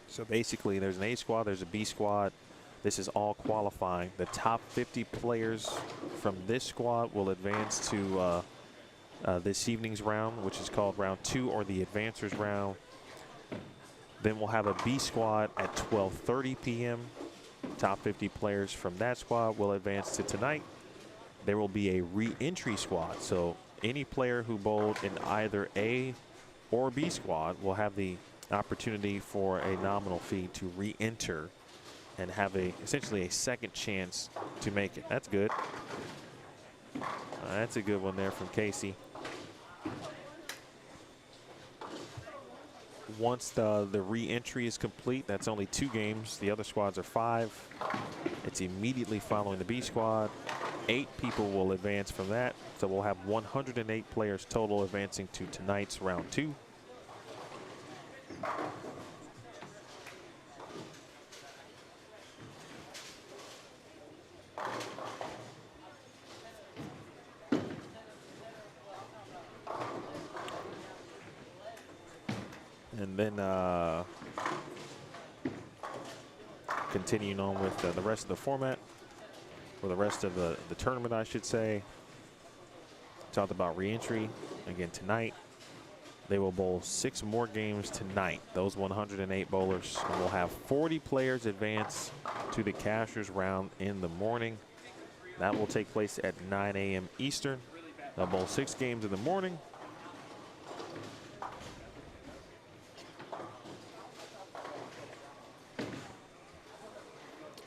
So basically, there's an A squad, there's a B squad. This is all qualifying. The top 50 players from this squad will advance to this evening's round, which is called round 2 or the advancers round. Then we'll have a B squad at 12:30 p.m. Top 50 players from that squad will advance to tonight. There will be a re-entry squad. So any player who bowled in either A or B squad will have the opportunity for a nominal fee to re-enter and have essentially a second chance to make it. That's good. That's a good one there from Casey. Once the re-entry is complete, that's only 2 games. The other squads are 5. It's immediately following the B squad. 8 people will advance from that. So we'll have 108 players total advancing to tonight's round 2. And then continuing on with the rest of the format, or the rest of the tournament, I should say. Talked about re-entry again tonight. They will bowl 6 more games tonight. Those 108 bowlers will have 40 players advance to the cashers round in the morning. That will take place at 9 a.m. Eastern. They'll bowl 6 games in the morning.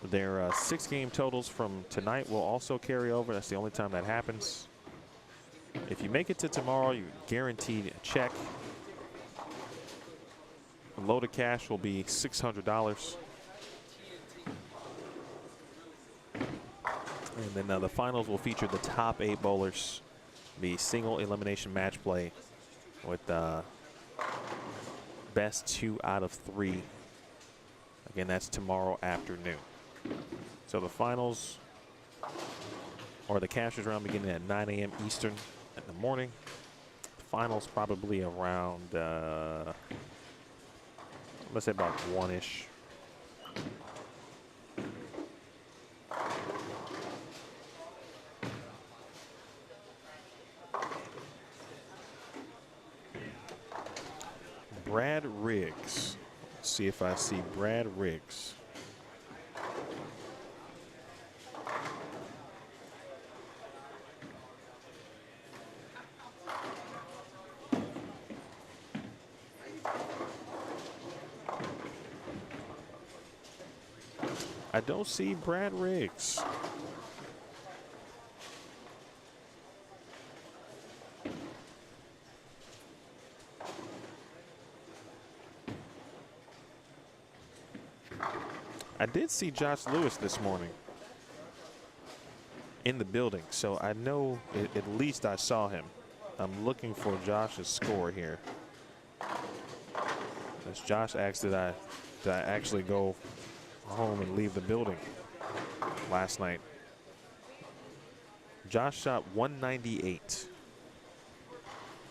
Their 6 game totals from tonight will also carry over. That's the only time that happens. If you make it to tomorrow, you're guaranteed a check. The load of cash will be $600. And then the finals will feature the top 8 bowlers, the single elimination match play with best 2 out of 3. Again, that's tomorrow afternoon. So the finals, or the cashers round, beginning at 9 a.m. Eastern in the morning. The finals probably around, let's say about 1-ish. Brad Riggs. Let's see if I see Brad Riggs. I don't see Brad Riggs. I did see Josh Lewis this morning in the building, so I know at least I saw him. I'm looking for Josh's score here. As Josh asked, did I actually go home and leave the building last night? Josh shot 198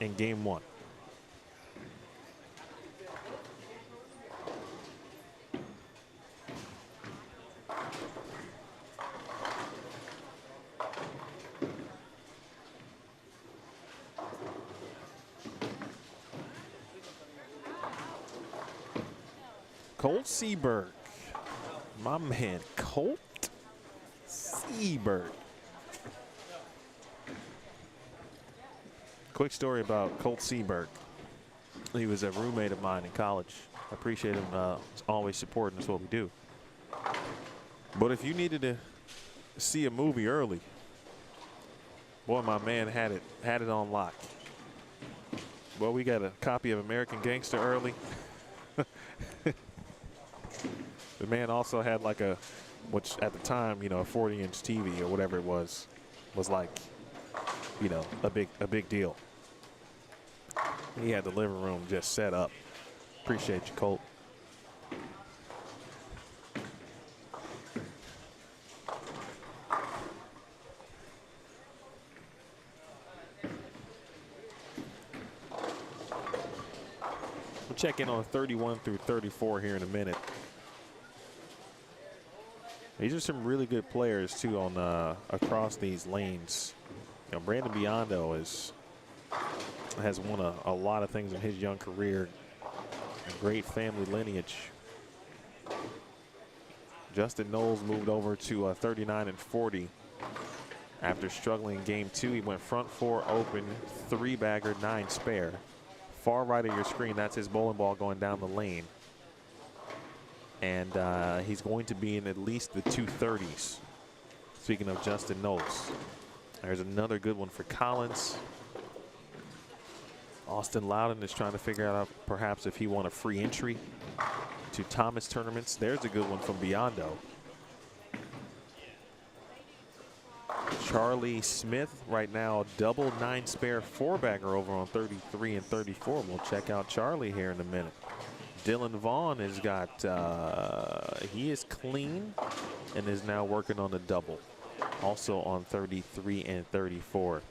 in game 1. Colt Seberg. My man, Colt Seberg. Quick story about Colt Seberg. He was a roommate of mine in college. I appreciate him always supporting us what we do. But if you needed to see a movie early, boy, my man had it on lock. Well, we got a copy of American Gangster early. The man also had like a, which at the time, you know, a 40-inch TV or whatever it was like, you know, a big deal. He had the living room just set up. Appreciate you, Colt. We'll check in on 31 through 34 here in a minute. These are some really good players too on across these lanes. You know, Brandon Biondo has won a lot of things in his young career. A great family lineage. Justin Knowles moved over to 39 and 40 after struggling in game 2. He went front 4 open, 3-bagger, 9 spare. Far right of your screen, that's his bowling ball going down the lane. And he's going to be in at least the 230s. Speaking of Justin Knowles. There's another good one for Collins. Austin Loudon is trying to figure out perhaps if he won a free entry to Thomas tournaments. There's a good one from Biondo. Charlie Smith right now double 9 spare 4-bagger over on 33 and 34. We'll check out Charlie here in a minute. Dylan Vaughn has got, he is clean and is now working on a double. Also on 33 and 34.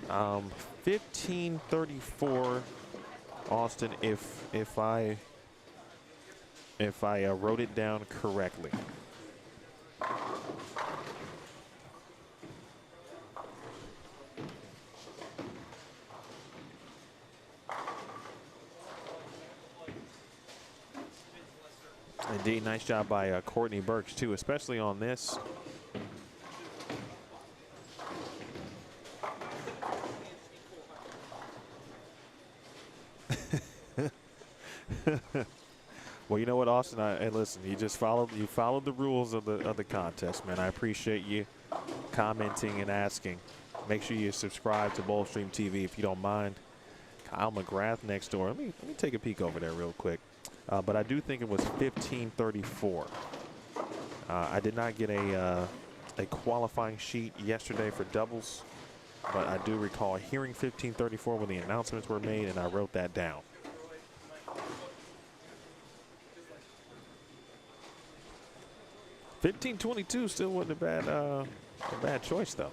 1534, Austin, if I wrote it down correctly. Indeed, nice job by Courtney Burks too, especially on this. Well, you know what, Austin? Hey, listen, you followed the rules of the contest, man. I appreciate you commenting and asking. Make sure you subscribe to Bowlstream TV if you don't mind. Kyle McGrath next door. Let me take a peek over there real quick. But I do think it was 1534. I did not get a qualifying sheet yesterday for doubles, but I do recall hearing 1534 when the announcements were made, and I wrote that down. $15.22 still wasn't a bad choice though.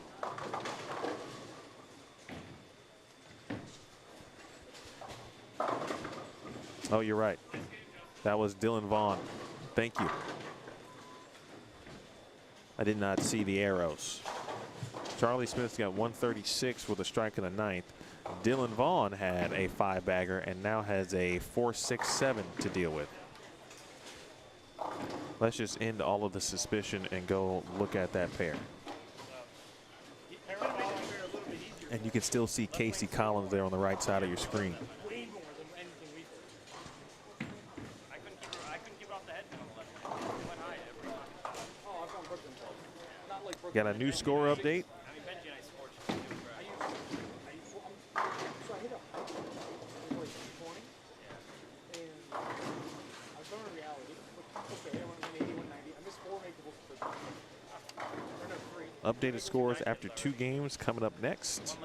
Oh, you're right. That was Dylan Vaughn. Thank you. I did not see the arrows. Charlie Smith's got 136 with a strike in the 9th. Dylan Vaughn had a 5-bagger and now has a 4-6-7 to deal with. Let's just end all of the suspicion and go look at that pair. And you can still see Casey Collins there on the right side of your screen. Got a new score update. Updated scores after 2 games coming up next.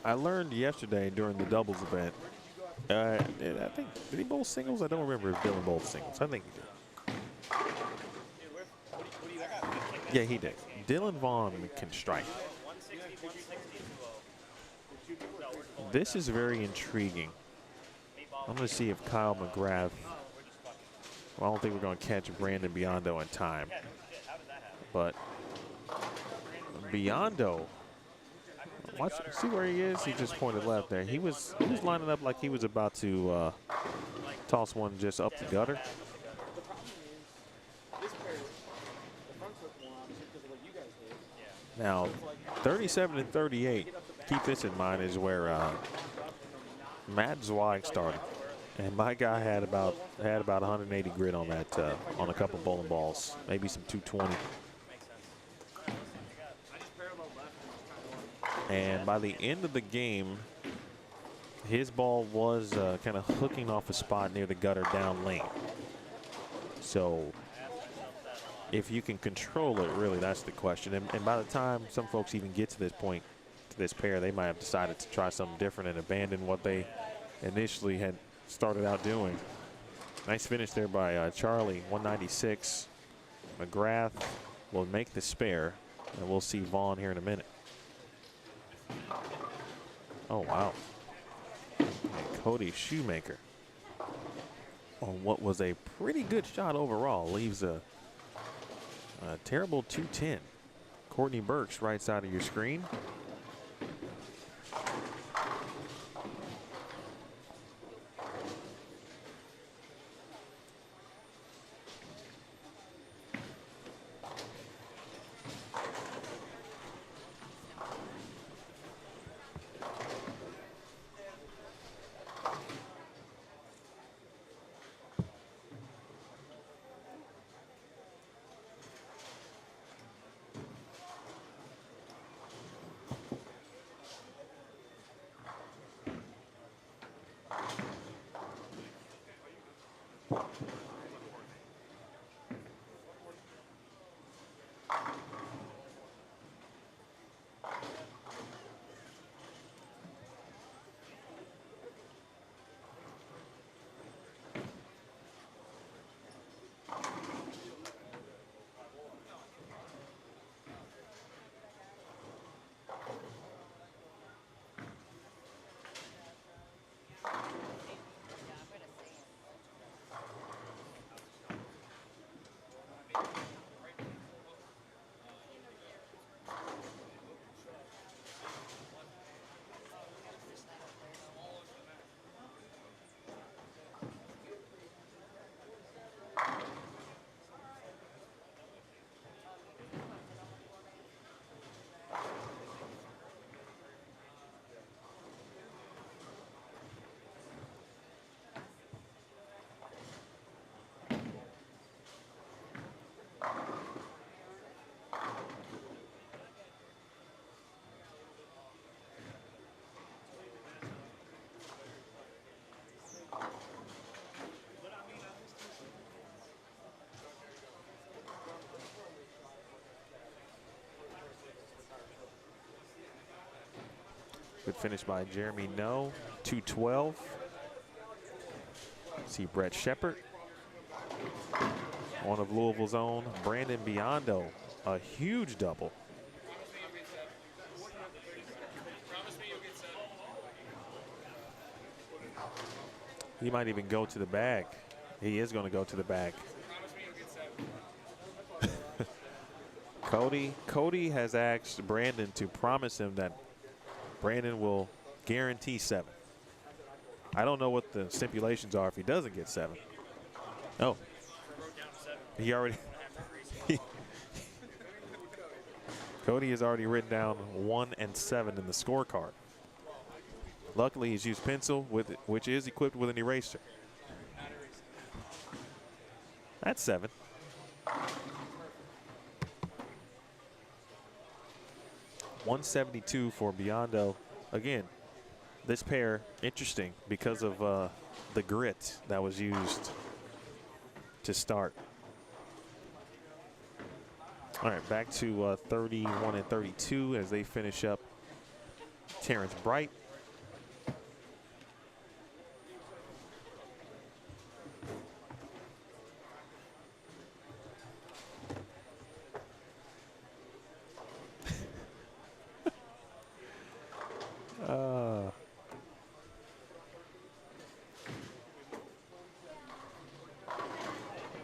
I learned yesterday during the doubles event. I think, did he bowl singles? I don't remember if Dylan bowled singles. I think he did. Yeah, he did. Dylan Vaughn can strike. This is very intriguing. I'm going to see if Kyle McGrath Well, I don't think we're going to catch Brandon Biondo in time. But Biondo, watch, see where he is? He just pointed left there. He was lining up like he was about to toss one just up the gutter. Now, 37 and 38, keep this in mind, is where Matt Zweig started. And my guy had about 180 grit on that, on a couple bowling balls, maybe some 220. And by the end of the game, his ball was kind of hooking off a spot near the gutter down lane. So if you can control it, really, that's the question. And by the time some folks even get to this point, to this pair, they might have decided to try something different and abandon what they initially had started out doing. Nice finish there by Charlie, 196. McGrath will make the spare, and we'll see Vaughn here in a minute. Oh, wow. And Cody Shoemaker, on what was a pretty good shot overall, leaves a terrible 210. Courtney Burks, right side of your screen. Good finish by Jeremy No, 212. See Brett Shepard, one of Louisville's own. Brandon Biondo, a huge double. He might even go to the bag. He is going to go to the bag. Cody has asked Brandon to promise him that Brandon will guarantee 7. I don't know what the stipulations are if he doesn't get 7. Oh, he already. Cody has already written down 1 and 7 in the scorecard. Luckily, he's used pencil, which is equipped with an eraser. That's 7. $172 for Biondo. Again, this pair, interesting because of the grit that was used to start. All right, back to 31 and 32 as they finish up Terrence Bright.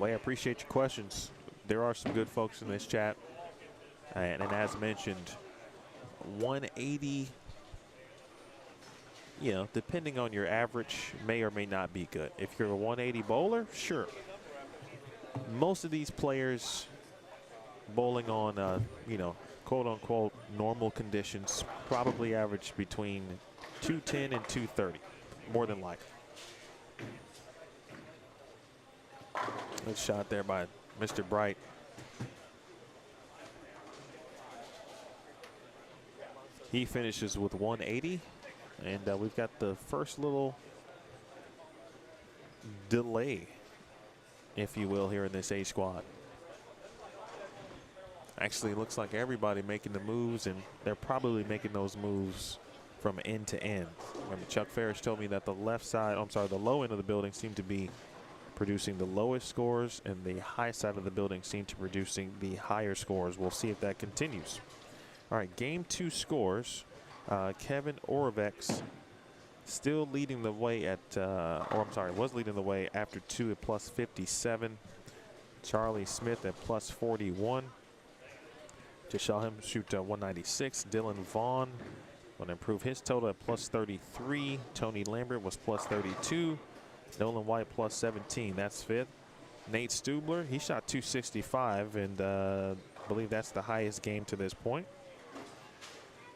Well, I appreciate your questions. There are some good folks in this chat. And as mentioned, 180, you know, depending on your average, may or may not be good. If you're a 180 bowler, sure. Most of these players bowling on, you know, quote unquote normal conditions probably average between 210 and 230, more than likely. Good shot there by Mr. Bright. He finishes with 180, and we've got the first little delay, if you will, here in this A squad. Actually, it looks like everybody making the moves, and they're probably making those moves from end to end. Remember, Chuck Ferris told me that the left side, I'm sorry, the low end of the building seemed to be producing the lowest scores, and the high side of the building seemed to be producing the higher scores. We'll see if that continues. All right, game 2 scores. Kevin Orvex still leading the way at, was leading the way after 2 at plus 57. Charlie Smith at plus 41. Just saw him shoot 196. Dylan Vaughn going to improve his total at plus 33. Tony Lambert was plus 32. Nolan White plus 17. That's 5th. Nate Stubler, he shot 265, and I believe that's the highest game to this point.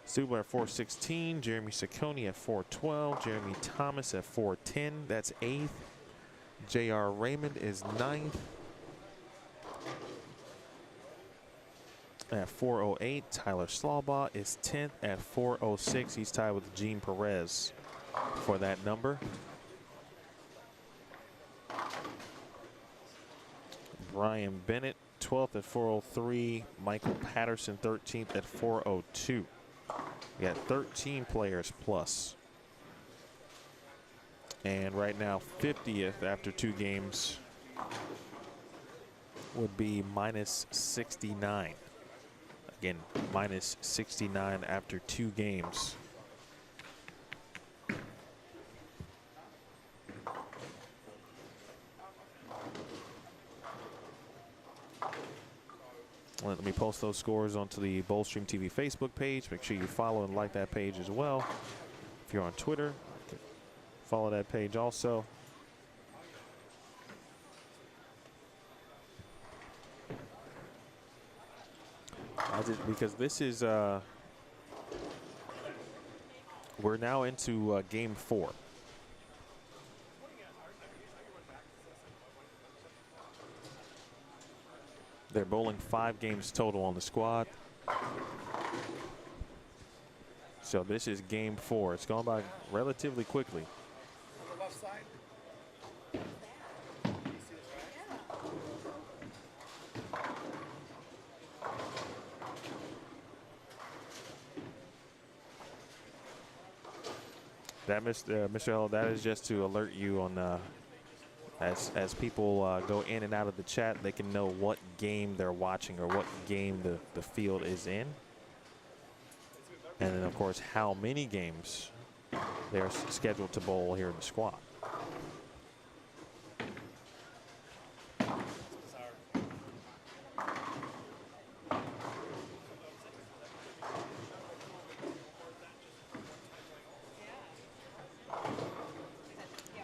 Stubler at 416. Jeremy Ciccone at 412. Jeremy Thomas at 410. That's 8th. J.R. Raymond is 9th. At 408, Tyler Slaubaugh is 10th at 406. He's tied with Gene Perez for that number. Brian Bennett, 12th at 403. Michael Patterson, 13th at 402. We got 13 players plus. And right now, 50th after 2 games would be minus 69. Again, minus 69 after 2 games. Let me post those scores onto the Bowlstream TV Facebook page. Make sure you follow and like that page as well. If you're on Twitter, follow that page also. Because this is, we're now into game 4. They're bowling 5 games total on the squad. So this is game 4. It's gone by relatively quickly. That, Mr. Hill, that is just to alert you on, as people go in and out of the chat, they can know what game they're watching or what game the field is in. And then, of course, how many games they're scheduled to bowl here in the squad.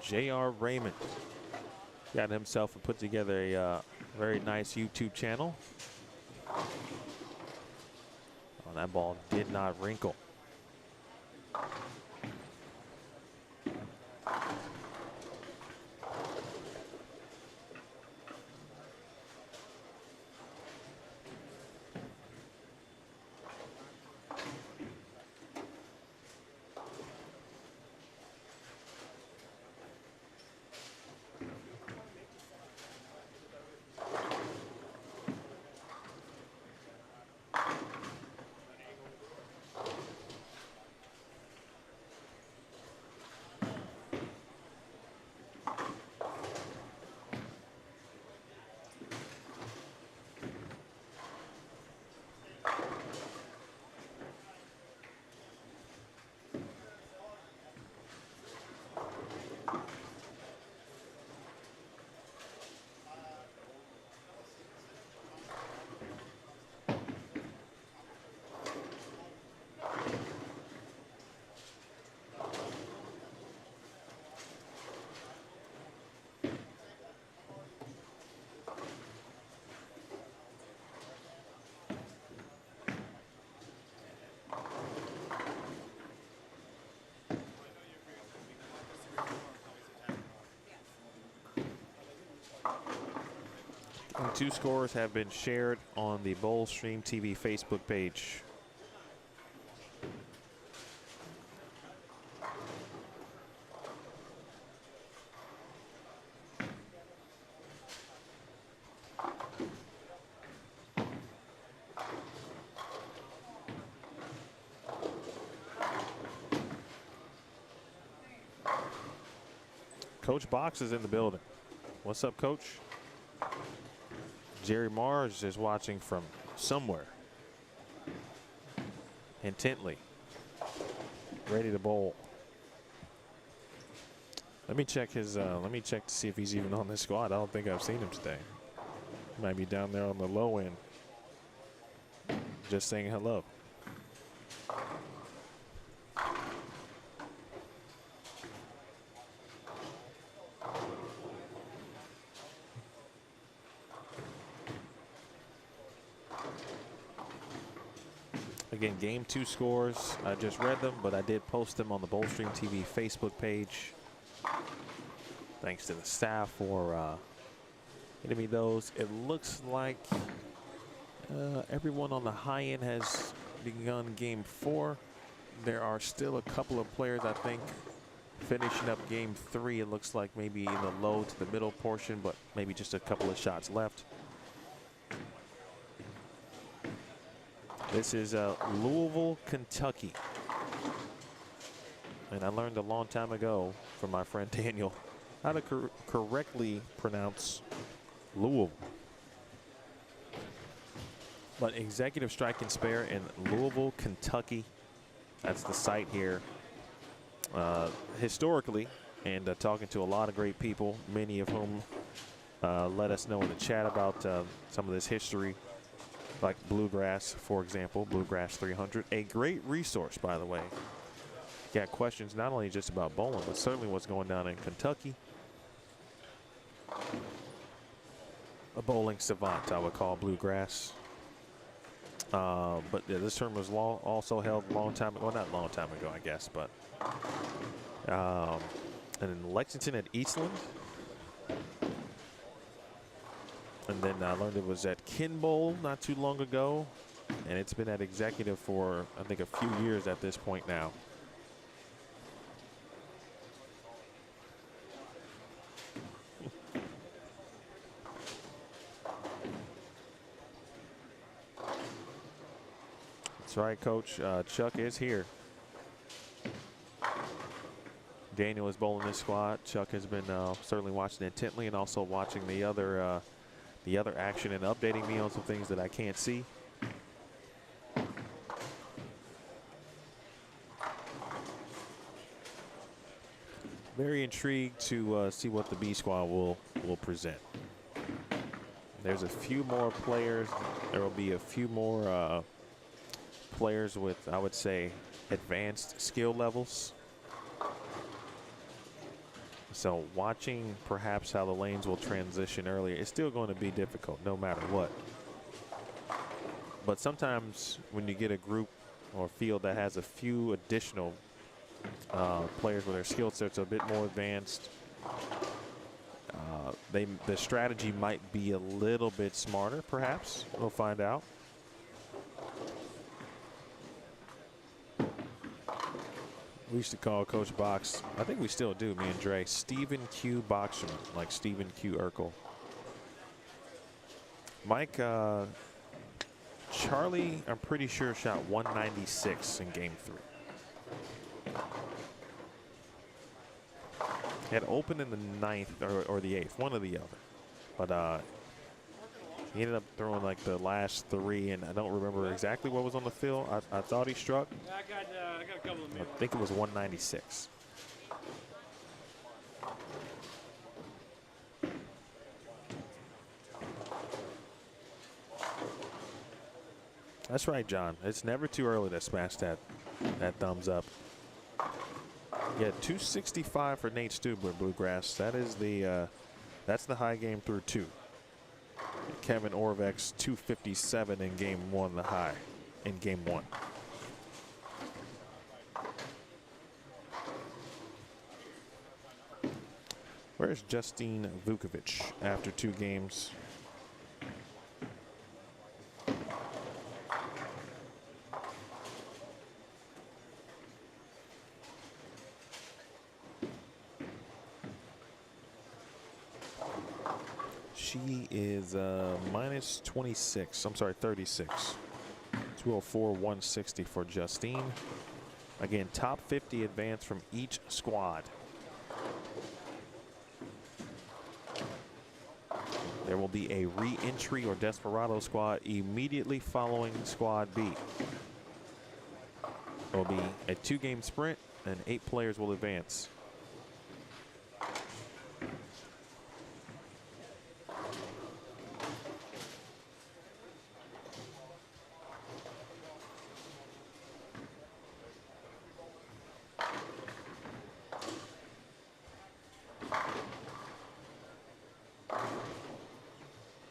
J.R. Raymond got himself and put together a very nice YouTube channel. Oh, that ball did not wrinkle. And 2 scores have been shared on the Bowl Stream TV Facebook page. Coach Box is in the building. What's up, Coach? Jerry Mars is watching from somewhere, intently, ready to bowl. Let me check his. Let me check to see if he's even on this squad. I don't think I've seen him today. He might be down there on the low end, just saying hello. Again, game 2 scores. I just read them, but I did post them on the Bowl Stream TV Facebook page. Thanks to the staff for getting me those. It looks like everyone on the high end has begun game 4. There are still a couple of players, I think, finishing up game 3. It looks like maybe in the low to the middle portion, but maybe just a couple of shots left. This is Louisville, Kentucky. And I learned a long time ago from my friend Daniel how to correctly pronounce Louisville. But Executive Strike and Spare in Louisville, Kentucky. That's the site here. Historically, and talking to a lot of great people, many of whom let us know in the chat about some of this history. Like Bluegrass, for example, Bluegrass 300. A great resource, by the way. Got questions not only just about bowling, but certainly what's going down in Kentucky. A bowling savant, I would call Bluegrass. But yeah, this term was also held a long time ago. Well, not a long time ago, I guess, but. And in Lexington at Eastland. And then I learned it was at Kinbowl not too long ago. And it's been at Executive for, I think, a few years at this point now. That's right, Coach. Chuck is here. Daniel is bowling this squad. Chuck has been certainly watching intently and also watching the other action and updating me on some things that I can't see. Very intrigued to see what the B squad will present. There's a few more players. There will be a few more players with, I would say, advanced skill levels. So watching perhaps how the lanes will transition earlier, it's still going to be difficult no matter what. But sometimes when you get a group or field that has a few additional players where their skill sets are a bit more advanced, the strategy might be a little bit smarter, perhaps. We'll find out. We used to call Coach Box, I think we still do, me and Dre, Stephen Q. Boxerman, like Stephen Q. Urkel. Mike, Charlie, I'm pretty sure, shot 196 in game 3. He had opened in the 9th or the 8th, one or the other. But he ended up throwing like the last 3, and I don't remember exactly what was on the field. I thought he struck. I got a couple of minutes. I think it was 196. That's right, John. It's never too early to smash that thumbs up. Yeah, 265 for Nate Stubler, Bluegrass. That is that's the high game through 2. Kevin Orvex 257 in game 1, the high in game 1. Where's Justine Vukovic after 2 games? She is minus 26. I'm sorry, 36. 204, 160 for Justine. Again, top 50 advance from each squad. There will be a re-entry or Desperado squad immediately following Squad B. There will be a 2-game sprint and 8 players will advance.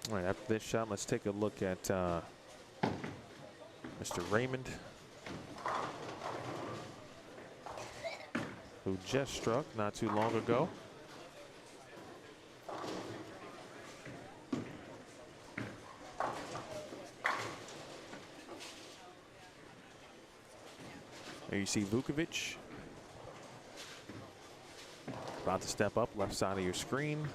All right, after this shot, let's take a look at Mr. Raymond, who just struck not too long ago. There you see Vukovic about to step up, left side of your screen.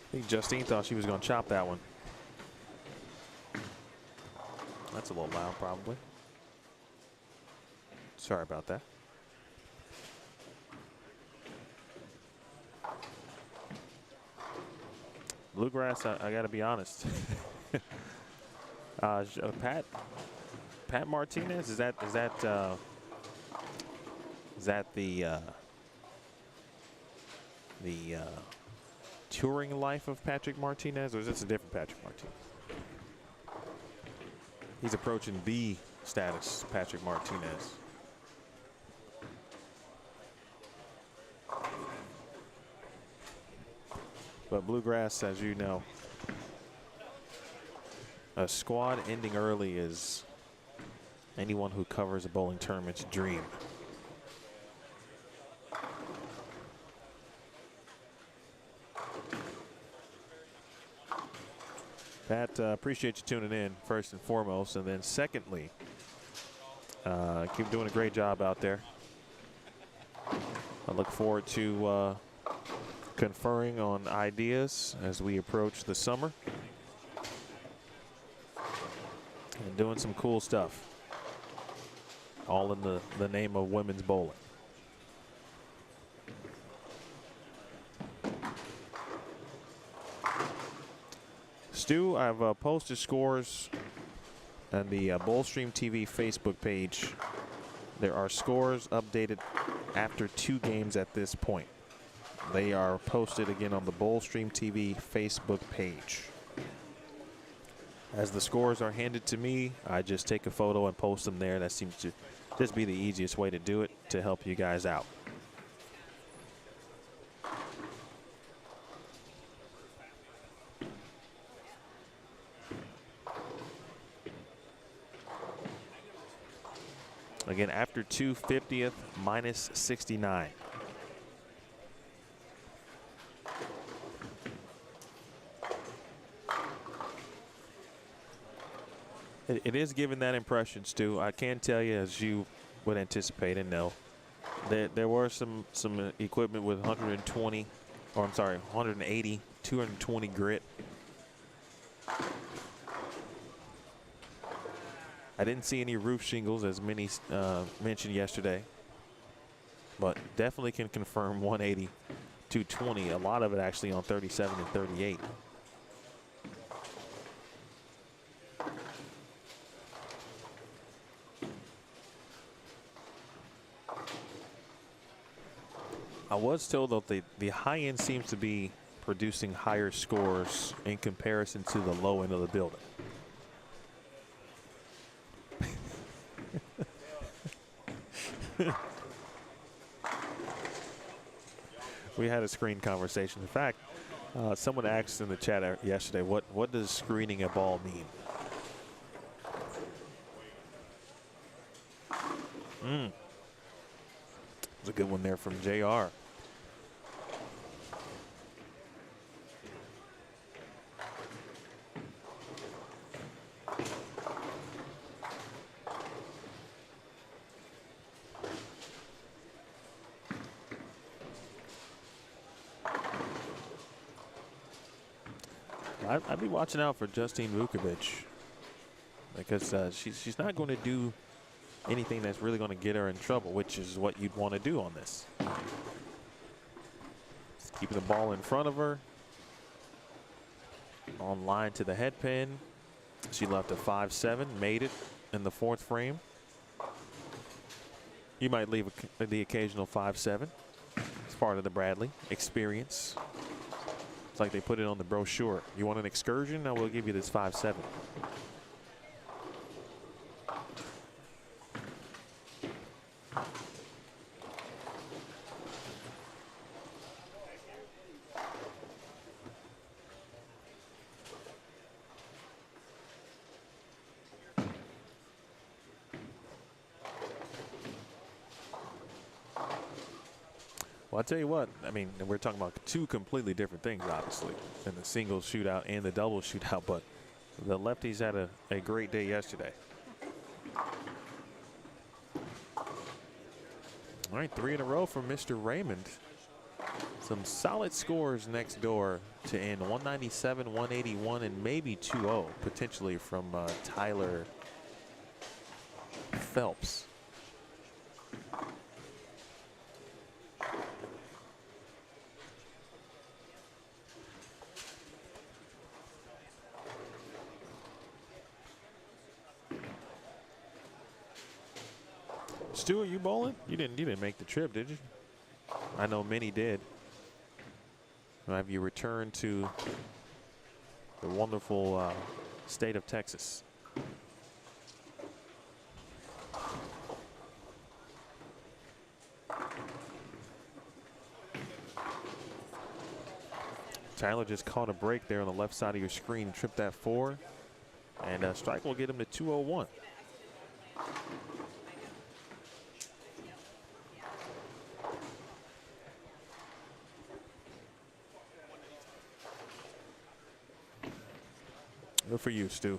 I think Justine thought she was going to chop that one. That's a little loud, probably. Sorry about that. Bluegrass, I got to be honest. Pat Martinez, is that the touring life of Patrick Martinez, or is this a different Patrick Martinez? He's approaching the status, Patrick Martinez. But Bluegrass, as you know, a squad ending early is anyone who covers a bowling tournament's dream. Pat, appreciate you tuning in, first and foremost. And then secondly, keep doing a great job out there. I look forward to conferring on ideas as we approach the summer. And doing some cool stuff. All in the name of women's bowling. Stu, I've posted scores on the Bowlstream TV Facebook page. There are scores updated after 2 games at this point. They are posted again on the Bowlstream TV Facebook page. As the scores are handed to me, I just take a photo and post them there. That seems to just be the easiest way to do it to help you guys out. Again, after 2 50th, minus 69. It is giving that impression, Stu. I can tell you, as you would anticipate and know, there were some equipment with 120, or I'm sorry, 180, 220 grit. I didn't see any roof shingles, as many mentioned yesterday, but definitely can confirm 180, 220. A lot of it actually on 37 and 38. I was told that the high end seems to be producing higher scores in comparison to the low end of the building. We had a screen conversation. In fact, someone asked in the chat yesterday, what does screening a ball mean? It's a good one there from JR. I'd be watching out for Justine Vukovic, because she's not going to do anything that's really going to get her in trouble, which is what you'd want to do on this. Just keeping the ball in front of her, on line to the head pin. She left a 5-7, made it in the 4th frame. You might leave the occasional 5-7. It's part of the Bradley experience. It's like they put it on the brochure. You want an excursion? Now we'll give you this 5-7. Well, I'll tell you what, I mean, we're talking about 2 completely different things, obviously, in the singles shootout and the doubles shootout, but the lefties had a great day yesterday. All right, 3 in a row from Mr. Raymond. Some solid scores next door to end 197, 181, and maybe 2-0 potentially from Tyler Phelps. Stu, are you bowling? You didn't make the trip, did you? I know many did. Have you returned to the wonderful state of Texas? Tyler just caught a break there on the left side of your screen, tripped that 4. And strike will get him to 201. Good for you, Stu.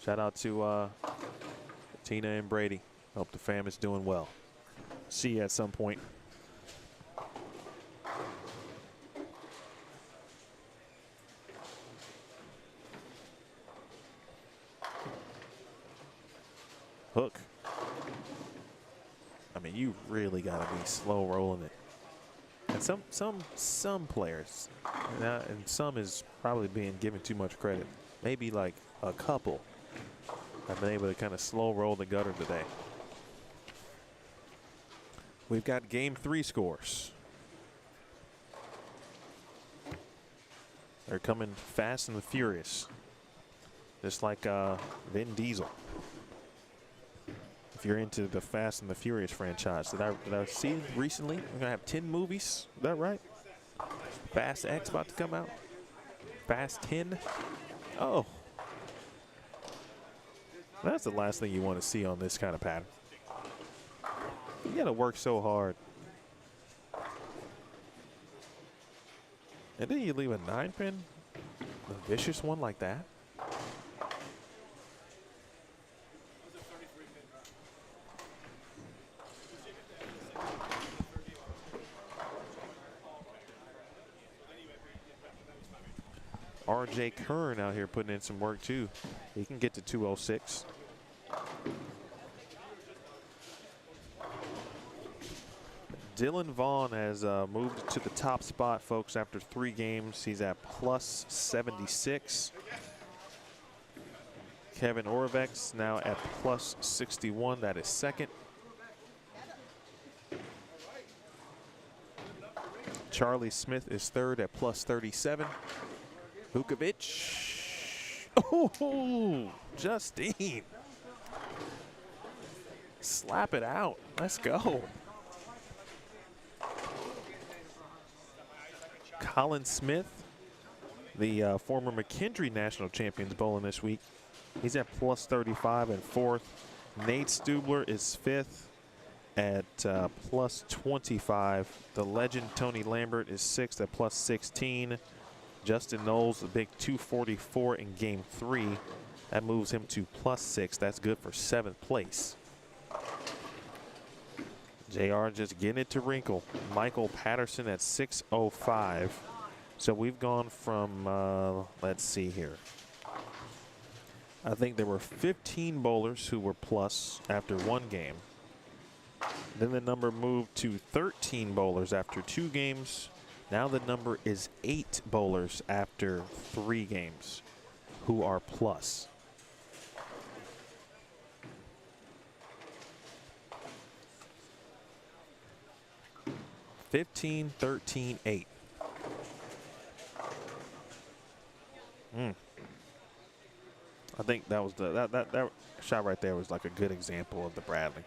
Shout out to Tina and Brady. Hope the fam is doing well. See you at some point. Hook. I mean, you really got to be slow rolling it. And some players, and some is probably being given too much credit. Maybe like a couple have been able to kind of slow roll the gutter today. We've got game 3 scores. They're coming fast and the-furious, just like Vin Diesel. If you're into the Fast and the Furious franchise, did I see recently we're gonna have 10 movies? Is that right? Fast X about to come out. Fast 10. Oh, that's the last thing you want to see on this kind of pattern. You gotta work so hard. And then you leave a 9-pin, a vicious one like that. RJ Kern out here putting in some work too. He can get to 206. Dylan Vaughn has moved to the top spot, folks, after 3 games. He's at plus 76. Kevin Orvex now at plus 61. That is second. Charlie Smith is third at plus 37. Vukovic. Oh, Justine. Slap it out. Let's go. Colin Smith, the former McKendree National Champions bowling this week. He's at plus 35 and fourth. Nate Stubler is fifth at plus 25. The legend Tony Lambert is sixth at plus 16. Justin Knowles, the big 244 in game 3. That moves him to plus 6. That's good for 7th place. JR just getting it to wrinkle. Michael Patterson at 605. So we've gone from, let's see here. I think there were 15 bowlers who were plus after 1 game. Then the number moved to 13 bowlers after 2 games. Now the number is 8 bowlers after 3 games who are plus. (15, 13, 8). I think that was that shot right there was like a good example of the Bradley.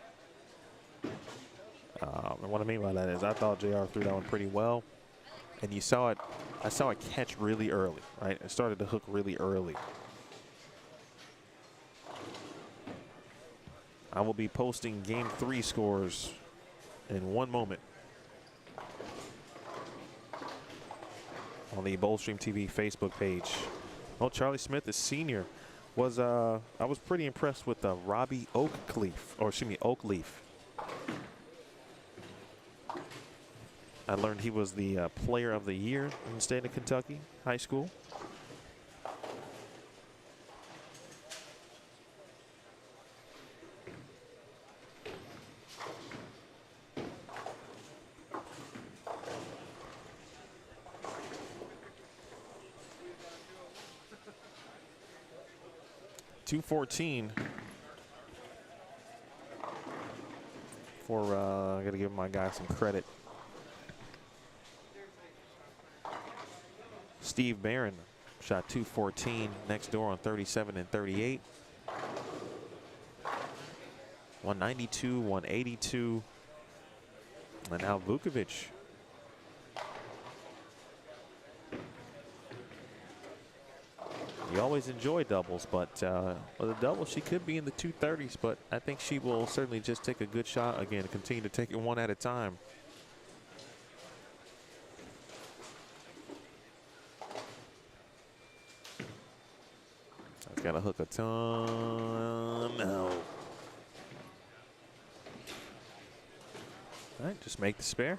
And what I mean by that is I thought JR threw that one pretty well. And you saw it, I saw it catch really early, right? It started to hook really early. I will be posting game 3 scores in 1 moment on the Bowlstream TV Facebook page. Oh, Charlie Smith is senior. I was pretty impressed with Robbie Oakleaf. I learned he was the player of the year in the state of Kentucky, high school. .214 for I got to give my guy some credit. Steve Barron shot .214 next door on 37 and 38. 192, 182. And now Vukovic. You always enjoy doubles, but with a double, she could be in the 230s, but I think she will certainly just take a good shot again, continue to take it one at a time. I've got to hook a ton. No. All right, just make the spare.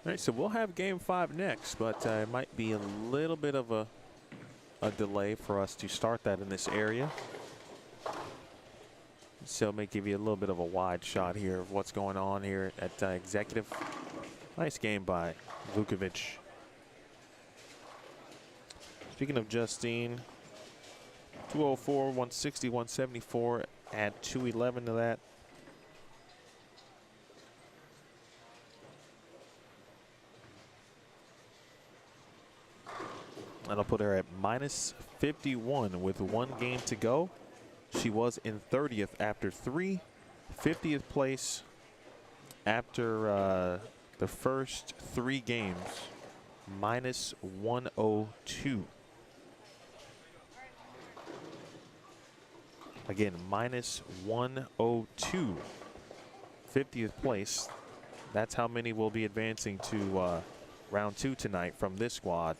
All right, so we'll have game 5 next, but it might be a little bit of a delay for us to start that in this area. So it may give you a little bit of a wide shot here of what's going on here at Executive. Nice game by Vukovic. Speaking of Justine, 204, 160, 174, add 211 to that. That'll put her at minus 51 with 1 game to go. She was in 30th after 3, 50th place after the first 3 games, minus 102. Again, minus 102, 50th place. That's how many will be advancing to round 2 tonight from this squad.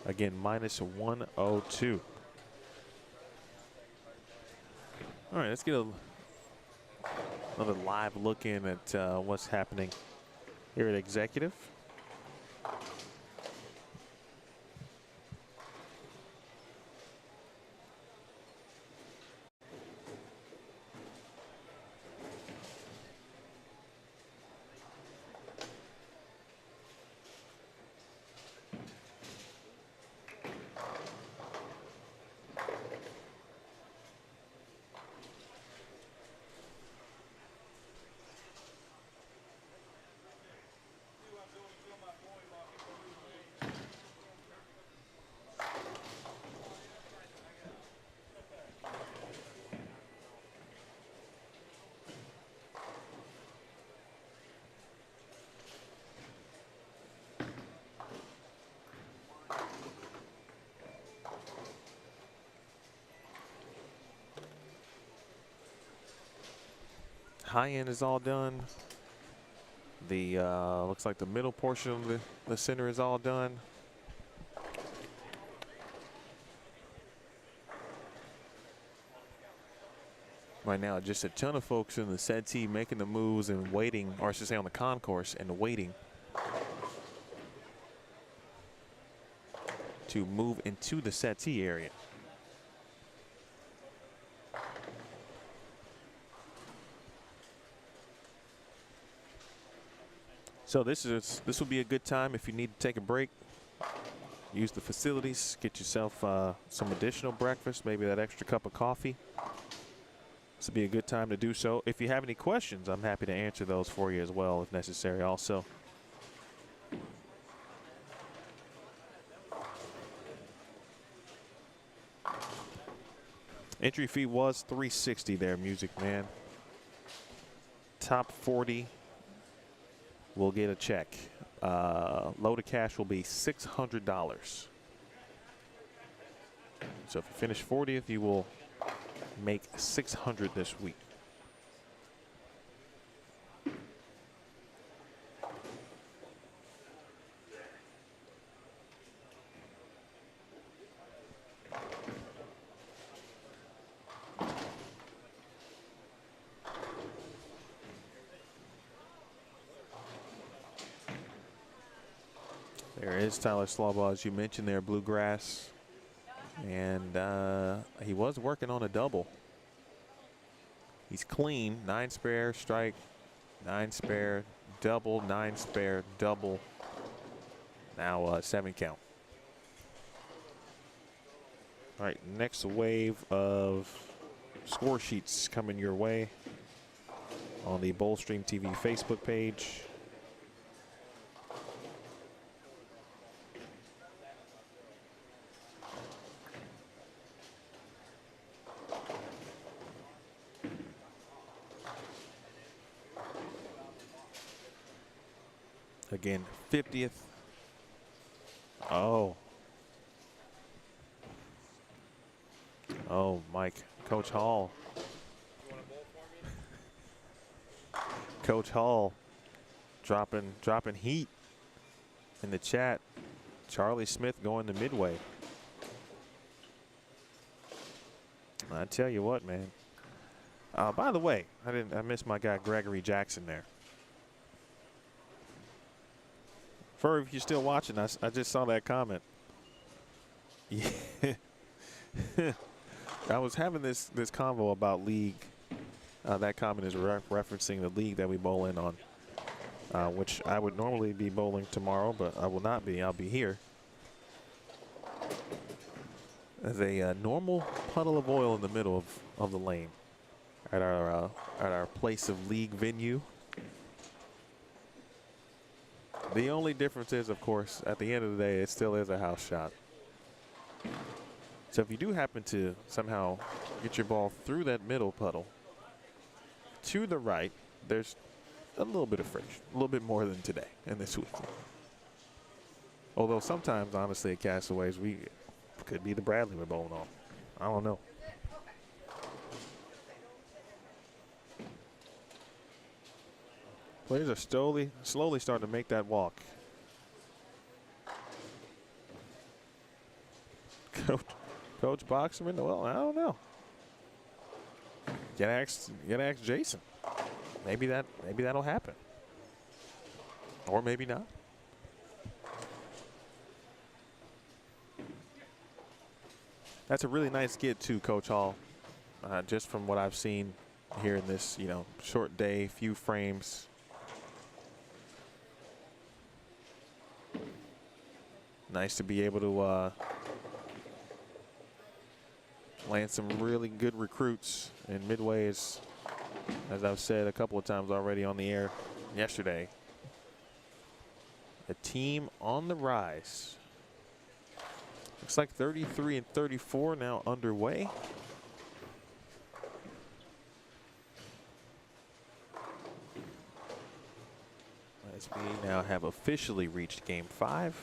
Again, minus 102. All right, let's get another live look in at what's happening here at Executive. High end is all done. The looks like the middle portion of the center is all done. Right now, just a ton of folks in the settee making the moves and waiting, or I should say on the concourse, and waiting to move into the settee area. So this will be a good time if you need to take a break. Use the facilities, get yourself some additional breakfast, maybe that extra cup of coffee. This will be a good time to do so. If you have any questions, I'm happy to answer those for you as well if necessary also. Entry fee was $360 there, Music Man. Top 40 will get a check. Load of cash will be $600. So if you finish 40th, you will make $600 this week. There is Tyler Slaubaugh, as you mentioned there, Bluegrass. And he was working on a double. He's clean, 9 spare, strike, 9 spare, double, 9 spare, double. Now 7 count. All right, next wave of score sheets coming your way on the Bowlstream TV Facebook page. Again, 50th. Oh. Oh, Mike. Coach Hall. Coach Hall dropping heat in the chat. Charlie Smith going to Midway. I tell you what, man. By the way, I missed my guy Gregory Jackson there. Ferg, if you're still watching us, I just saw that comment. Yeah. I was having this convo about league. That comment is referencing the league that we bowl in on, which I would normally be bowling tomorrow, but I will not be. I'll be here. There's a normal puddle of oil in the middle of the lane at our place of league venue. The only difference is, of course, at the end of the day, it still is a house shot. So if you do happen to somehow get your ball through that middle puddle, to the right, there's a little bit of friction, a little bit more than today and this week. Although sometimes, honestly, at Castaways, we could be the Bradley we're bowling on. I don't know. Players are slowly starting to make that walk. Coach Boxerman, well, I don't know. Gotta ask Jason. Maybe that'll happen. Or maybe not. That's a really nice get too, Coach Hall. Just from what I've seen here in this, short day, few frames. Nice to be able to land some really good recruits. And Midway is, as I've said a couple of times already on the air yesterday, a team on the rise. Looks like 33 and 34 now underway. As we now have officially reached Game 5.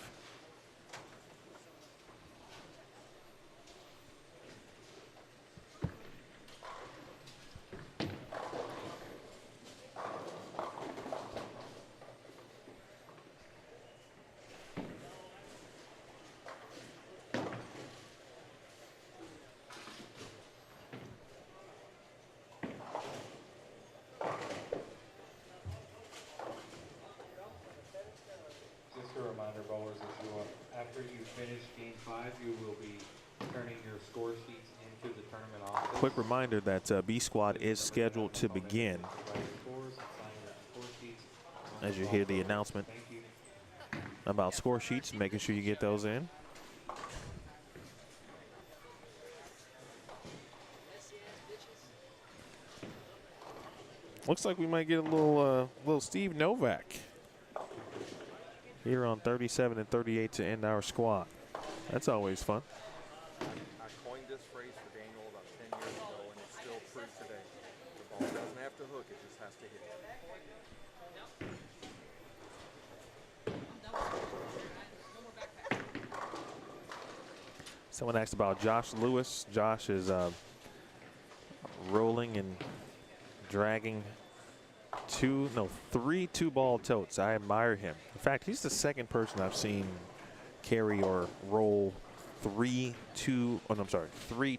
Quick reminder that B Squad is scheduled to begin. As you hear the announcement about score sheets, making sure you get those in. Looks like we might get a little Steve Novak here on 37 and 38 to end our squad. That's always fun. I coined this phrase for Daniel about 10 years ago, and it's still true today. The ball doesn't have to hook, it just has to hit. Someone asked about Josh Lewis. Josh is rolling and dragging 3 2-ball totes. I admire him. In fact, he's the second person I've seen carry or roll 3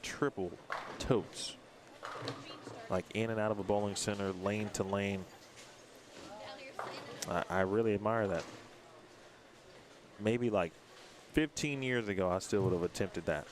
triple totes, like in and out of a bowling center, lane to lane. I really admire that. Maybe like 15 years ago, I still would have attempted that.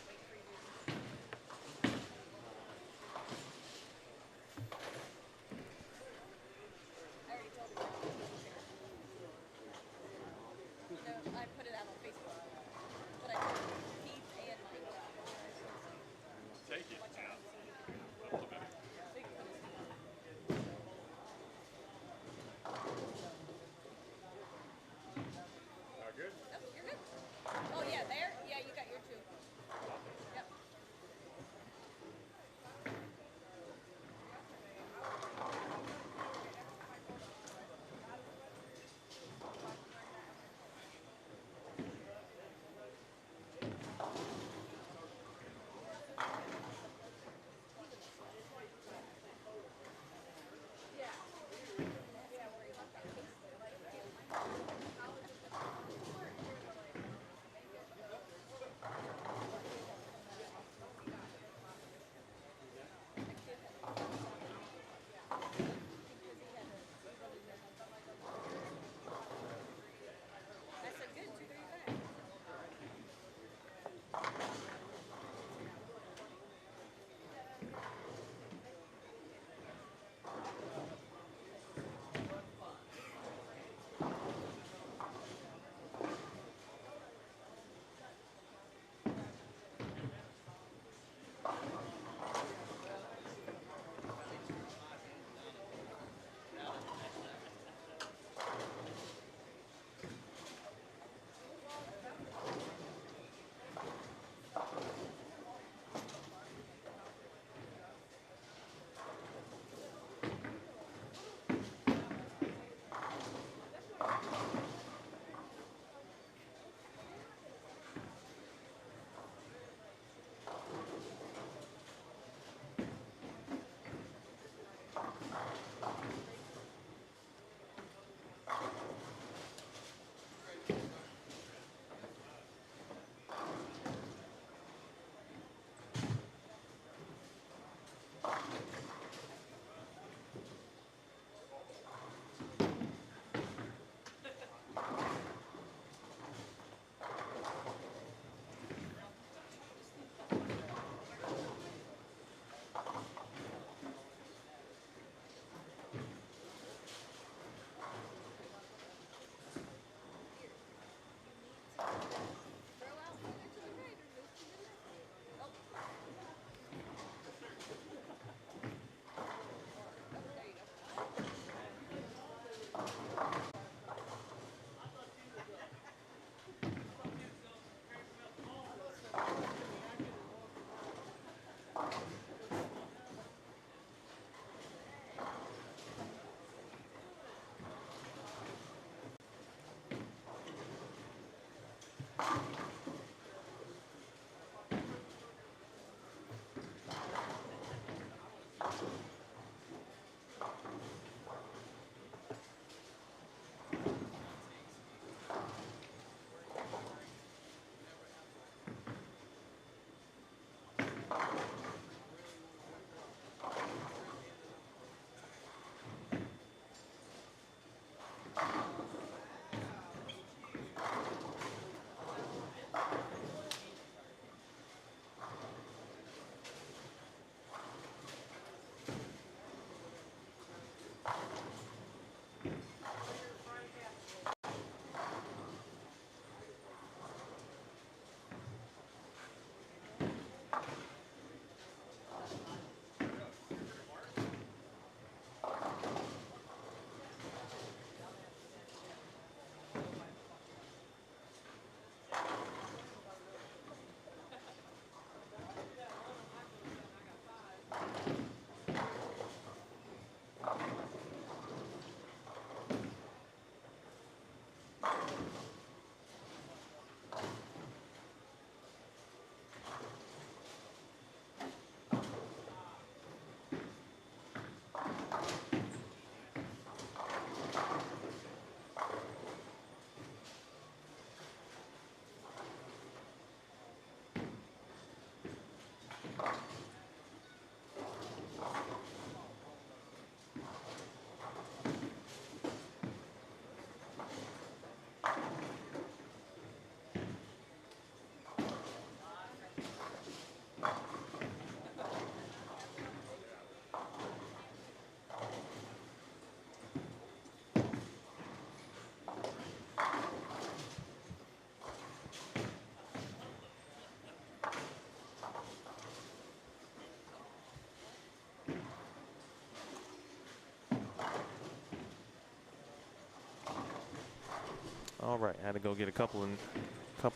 All right, had to go get a couple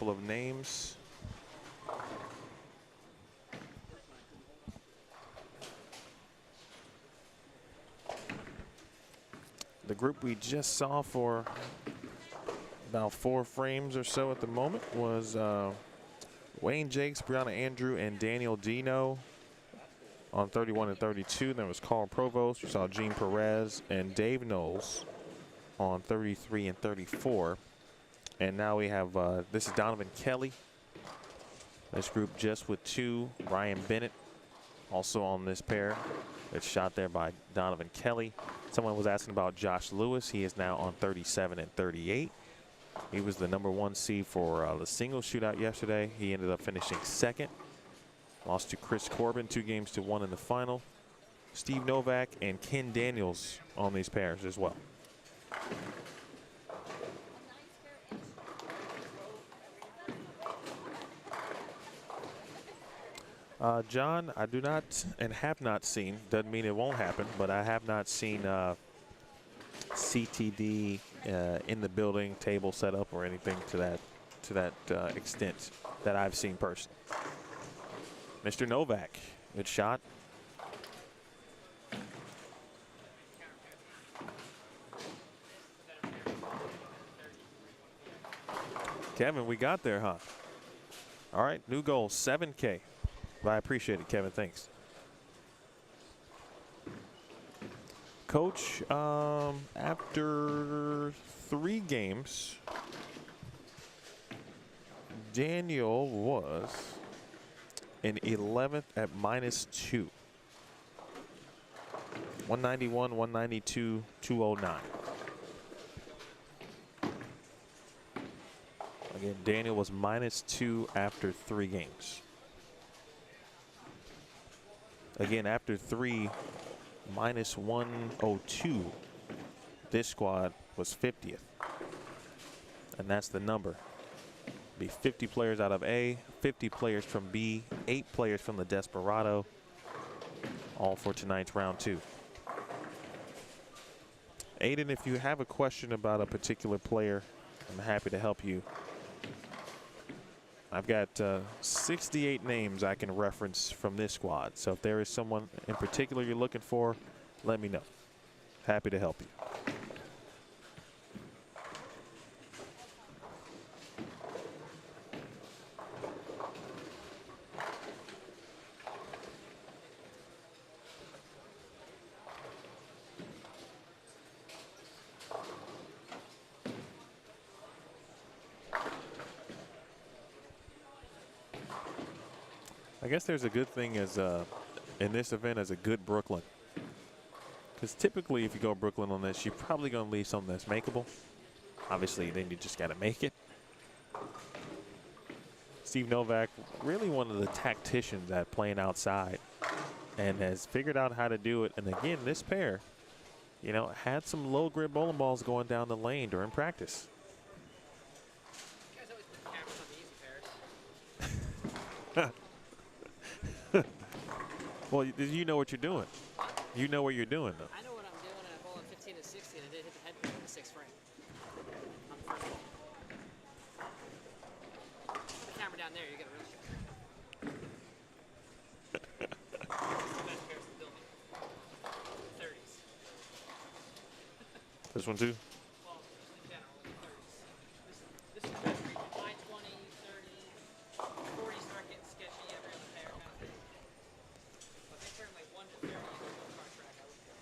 of names. The group we just saw for about 4 frames or so at the moment was Wayne Jakes, Brianna Andrew, and Daniel Dino on 31 and 32. There was Carl Provost. You saw Gene Perez and Dave Knowles on 33 and 34. And now we have, this is Donovan Kelly. This group just with 2. Ryan Bennett also on this pair. It's shot there by Donovan Kelly. Someone was asking about Josh Lewis. He is now on 37 and 38. He was the #1 seed for the singles shootout yesterday. He ended up finishing 2nd. Lost to Chris Corbin 2-1 in the final. Steve Novak and Ken Daniels on these pairs as well. John, I do not and have not seen, doesn't mean it won't happen, but I have not seen CTD in the building, table set up or anything to that extent that I've seen personally. Mr. Novak, good shot. Kevin, we got there, huh? All right, new goal, 7K. I appreciate it, Kevin. Thanks. Coach, after 3 games, Daniel was in 11th at -2. 191, 192, 209. Again, Daniel was -2 after 3 games. Again, after 3, -102. This squad was 50th. And that's the number. Be 50 players out of A, 50 players from B, 8 players from the Desperado. All for tonight's round 2. Aiden, if you have a question about a particular player, I'm happy to help you. I've got 68 names I can reference from this squad. So if there is someone in particular you're looking for, let me know. Happy to help you. I guess there's a good thing as in this event as a good Brooklyn. Because typically if you go Brooklyn on this, you're probably going to leave something that's makeable. Obviously, then you just got to make it. Steve Novak, really one of the tacticians at playing outside and has figured out how to do it. And again, this pair, you know, had some low grid bowling balls going down the lane during practice. You guys always put cameras on the easy pairs. Well, you know what you're doing. You know what you're doing, though. I know what I'm doing, and I bowled at 15 to 60, and I did hit the head in the 6th frame. On the first ball. Put the camera down there, you get a real shot. It's the best pairs in the building. 30s. This one, too? Well, in general, in the 30s. This is the best region. 9, 20, 30, 40 start getting sketchy every other pair kind of thing. But they turn like 1 to 30 in the go-kart track. I would go.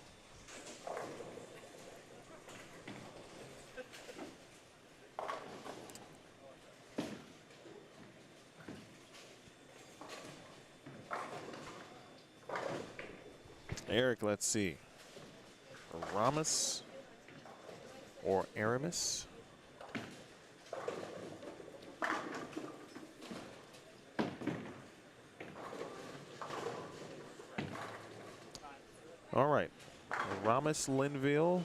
Eric, let's see. Ramos or Aramis? All right. Ramos Linville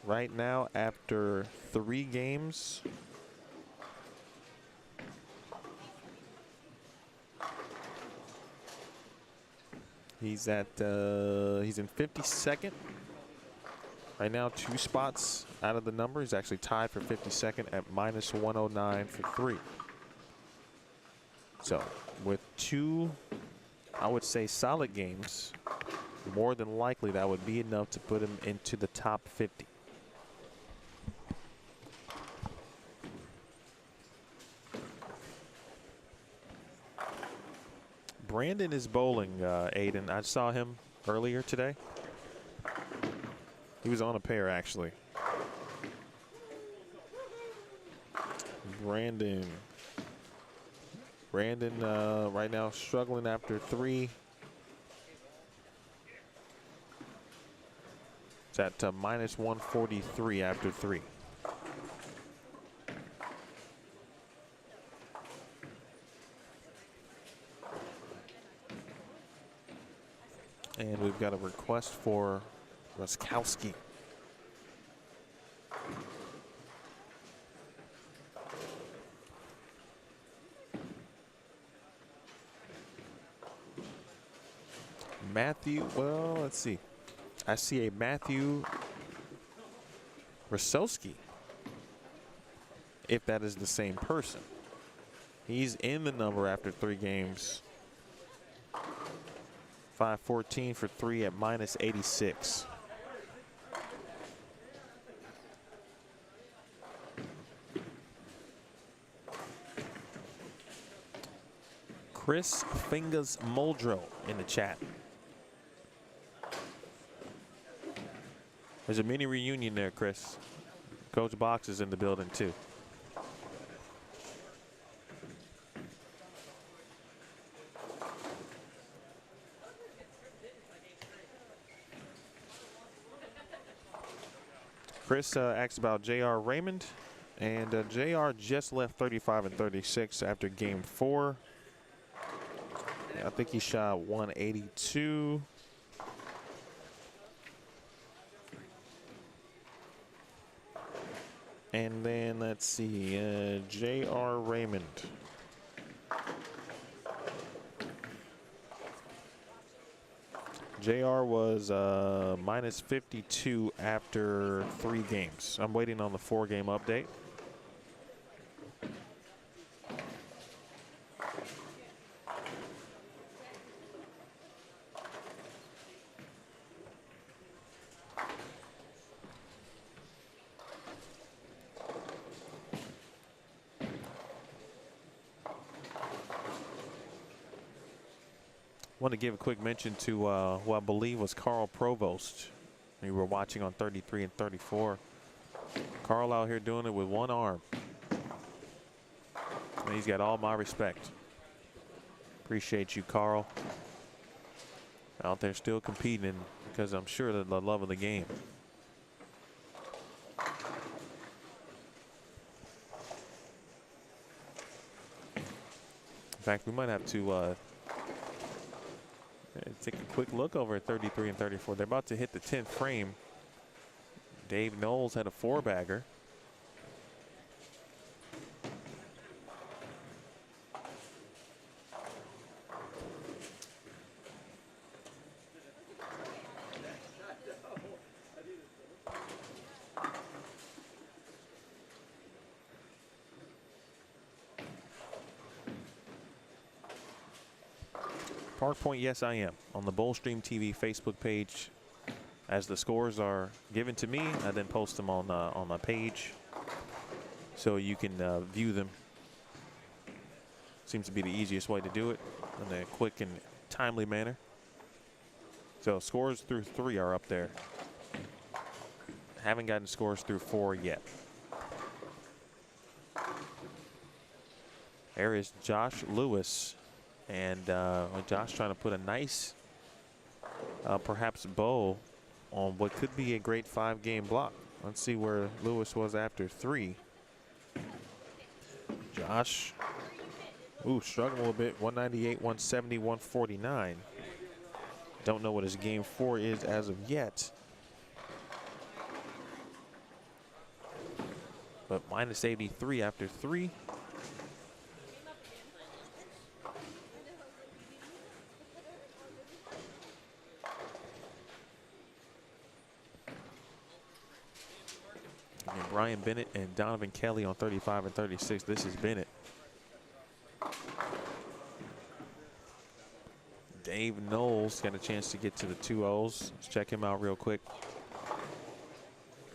right now after 3 games. He's in 52nd. Right now, 2 spots out of the number. He's actually tied for 52nd at minus 109 for 3. So with 2, I would say, solid games, more than likely that would be enough to put him into the top 50. Brandon is bowling, Aiden. I saw him earlier today. He was on a pair, actually. Brandon right now struggling after 3. It's at minus 143 after 3. And we've got a request for Ruskowski. Matthew, well, let's see. I see a Matthew Rosowski, if that is the same person. He's in the number after 3 games. 514 for 3 at minus 86. Chris Fingers Muldrow in the chat. There's a mini reunion there, Chris. Coach Box is in the building too. Chris asked about J.R. Raymond, and J.R. just left 35 and 36 after game 4. I think he shot 182. And then let's see, J.R. Raymond. JR was minus 52 after 3 games. I'm waiting on the 4-game update. Want to give a quick mention to who I believe was Carl Provost. We were watching on 33 and 34. Carl out here doing it with 1 arm. And he's got all my respect. Appreciate you, Carl. Out there still competing because I'm sure that the love of the game. In fact, we might have to take a quick look over at 33 and 34. They're about to hit the 10th frame. Dave Knowles had a 4-bagger. Park Point, yes, I am. On the Bullstream TV Facebook page, as the scores are given to me, I then post them on my page so you can view them. Seems to be the easiest way to do it in a quick and timely manner. So scores through 3 are up there. Haven't gotten scores through 4 yet. There is Josh Lewis. And Josh trying to put a nice, perhaps bow on what could be a great 5-game block. Let's see where Lewis was after 3. Josh, struggling a little bit. 198, 170, 149. Don't know what his game 4 is as of yet. But minus 83 after 3. Ryan Bennett and Donovan Kelly on 35 and 36. This is Bennett. Dave Knowles got a chance to get to the 2-0s. Let's check him out real quick.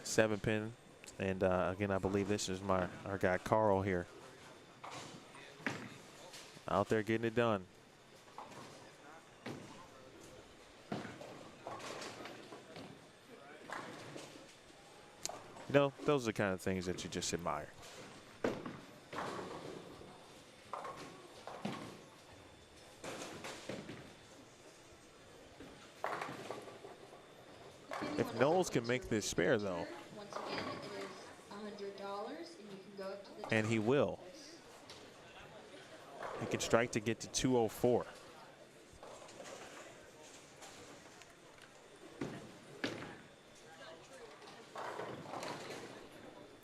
7-pin. And again, I believe this is our guy Carl here. Out there getting it done. You know, those are the kind of things that you just admire. If Knowles can make this spare, though, once again, it is $100, and you can go up to the and he will. He can strike to get to 204.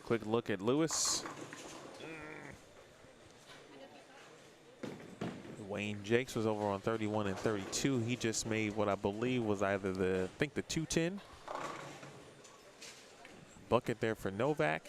Quick look at Lewis. Wayne Jakes was over on 31 and 32. He just made what I believe was either the 210. Bucket there for Novak.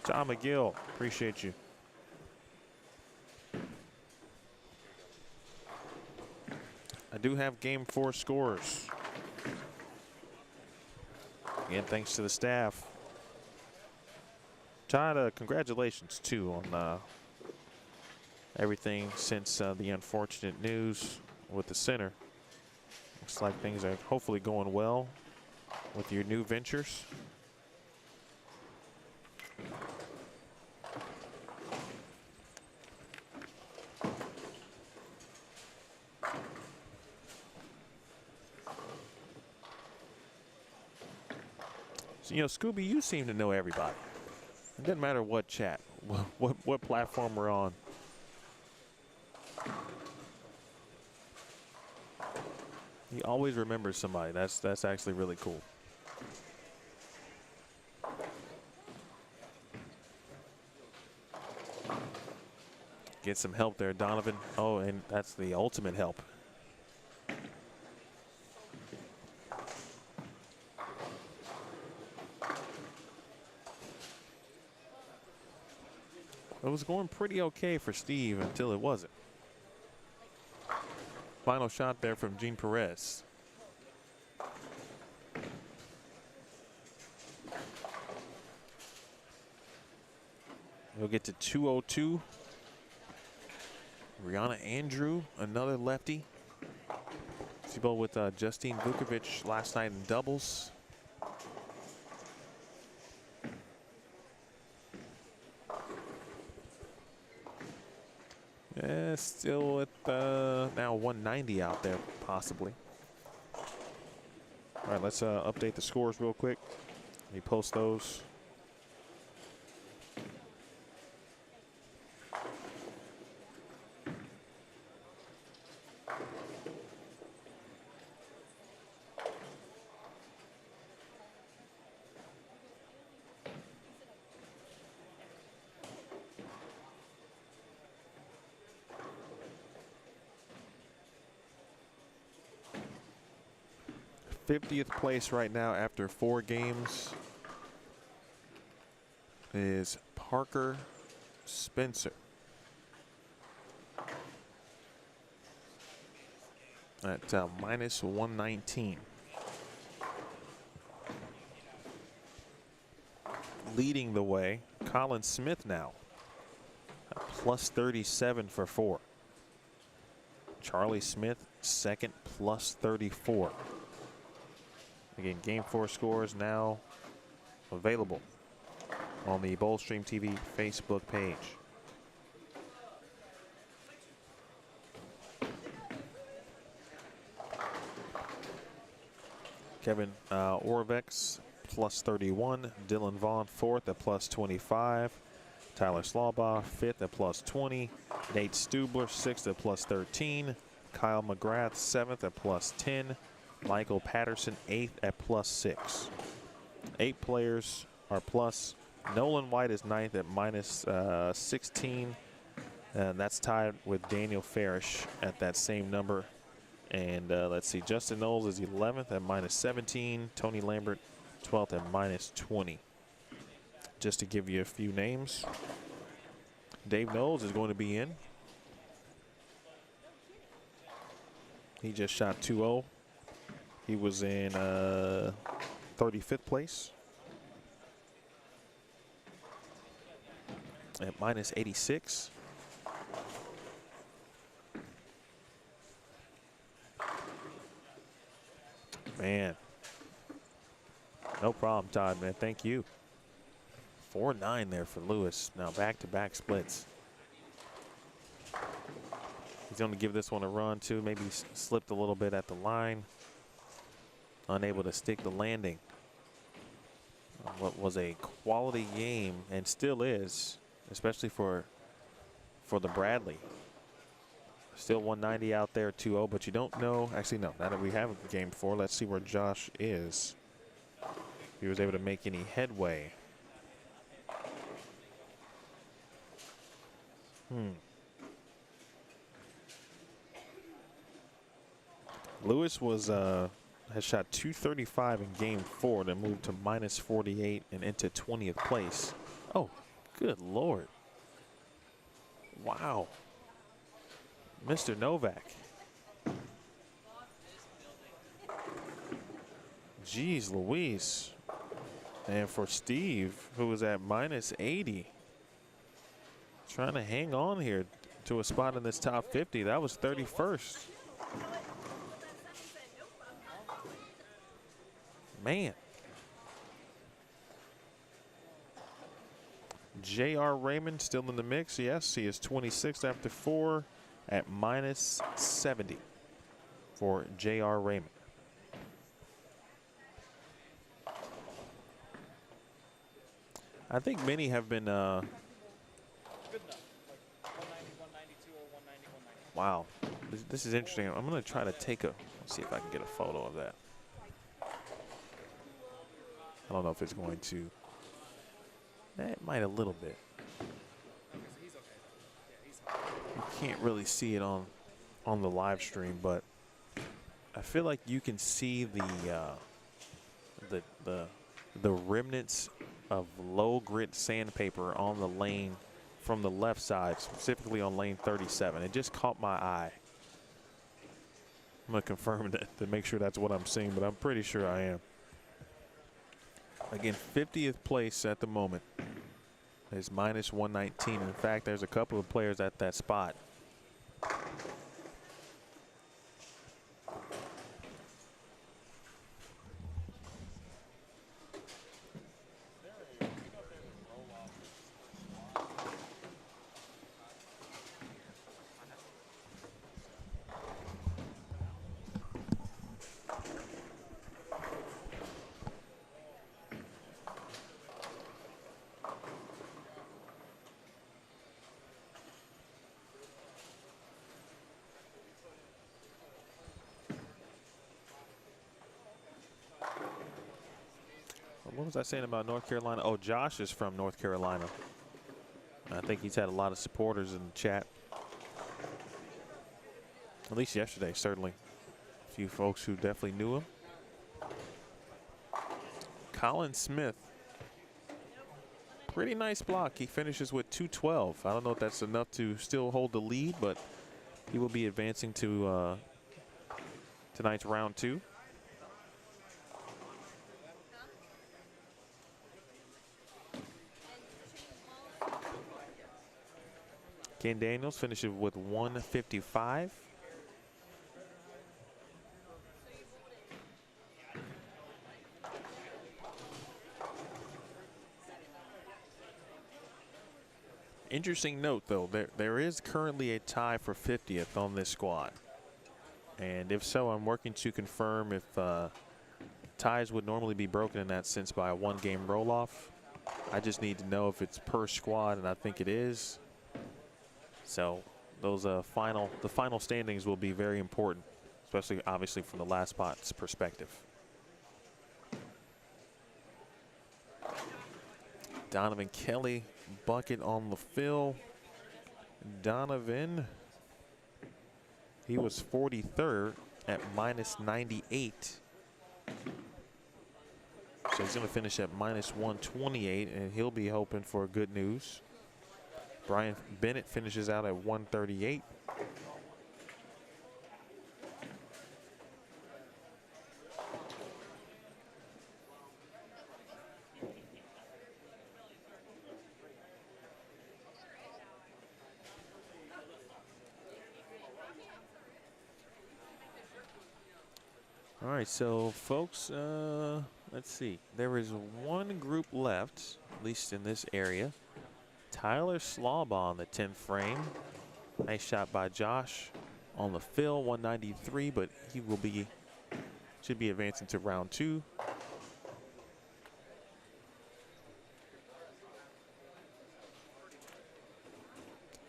John McGill, appreciate you. I do have game 4 scores. Again, thanks to the staff. Todd, congratulations too on everything since the unfortunate news with the center. Looks like things are hopefully going well with your new ventures. You know, Scooby, you seem to know everybody. It doesn't matter what chat, what platform we're on. He always remembers somebody. That's actually really cool. Get some help there, Donovan. Oh, and that's the ultimate help. It was going pretty okay for Steve until it wasn't. Final shot there from Gene Perez. We'll get to 202. Rihanna Andrew, another lefty. See both with Justine Vukovic last night in doubles. Still at now 190 out there, possibly. All right, let's update the scores real quick. Let me post those. '50th place right now after 4 games is Parker Spencer at minus 119. Leading the way, Colin Smith now at plus 37 for 4. Charlie Smith second, plus 34. Again, game 4 scores now available on the Boldstream TV Facebook page. Kevin Orvex plus 31. Dylan Vaughn 4th at plus 25. Tyler Slaubaugh 5th at plus 20. Nate Stubler 6th at plus 13. Kyle McGrath 7th at +10. Michael Patterson 8th at +6. 8 players are plus. Nolan White is 9th at -16. And that's tied with Daniel Farish at that same number. And let's see, Justin Knowles is 11th at -17. Tony Lambert 12th at -20. Just to give you a few names. Dave Knowles is going to be in. He just shot 2-0. He was in 35th place at -86. Man, no problem, Todd, man. Thank you. 4-9 there for Lewis. Now back-to-back splits. He's going to give this one a run, too. Maybe slipped a little bit at the line. Unable to stick the landing. What was a quality game, and still is, especially for the Bradley. Still 190 out there, 2-0, but you don't know. Actually, no, now that we have game 4, let's see where Josh is. If he was able to make any headway. Lewis was has shot 235 in game 4 to move to -48 and into 20th place. Oh, good Lord. Wow. Mr. Novak. Jeez Louise. And for Steve, who was at -80, trying to hang on here to a spot in this top 50. That was 31st. Man. J.R. Raymond still in the mix. Yes, he is 26th after 4 at -70 for J.R. Raymond. I think many have been Good enough. Like 190, 192, or 190, 190. wow. This is interesting. I'm going to try to take let's see if I can get a photo of that. I don't know if it's going to. It might a little bit. Okay, so he's okay. Yeah, he's fine. You can't really see it on the live stream, but I feel like you can see the remnants of low grit sandpaper on the lane from the left side, specifically on lane 37. It just caught my eye. I'm gonna confirm that to make sure that's what I'm seeing, but I'm pretty sure I am. Again, 50th place at the moment is -119. In fact, there's a couple of players at that spot. What was I saying about North Carolina? Oh, Josh is from North Carolina. I think he's had a lot of supporters in the chat. At least yesterday, certainly. A few folks who definitely knew him. Colin Smith. Pretty nice block. He finishes with 212. I don't know if that's enough to still hold the lead, but he will be advancing to tonight's round 2. Ken Daniels finishes with 155. Interesting note, though, there is currently a tie for 50th on this squad. And if so, I'm working to confirm if ties would normally be broken in that sense by a 1-game roll-off. I just need to know if it's per squad, and I think it is. So the final standings will be very important, especially obviously from the last spot's perspective. Donovan Kelly, bucket on the fill. Donovan, he was 43rd at -98. So he's going to finish at -128, and he'll be hoping for good news. Brian Bennett finishes out at 138. All right, so folks, let's see. There is one group left, at least in this area. Tyler Slawbaugh on the 10th frame. Nice shot by Josh on the fill, 193, but he will be, should be advancing to round 2.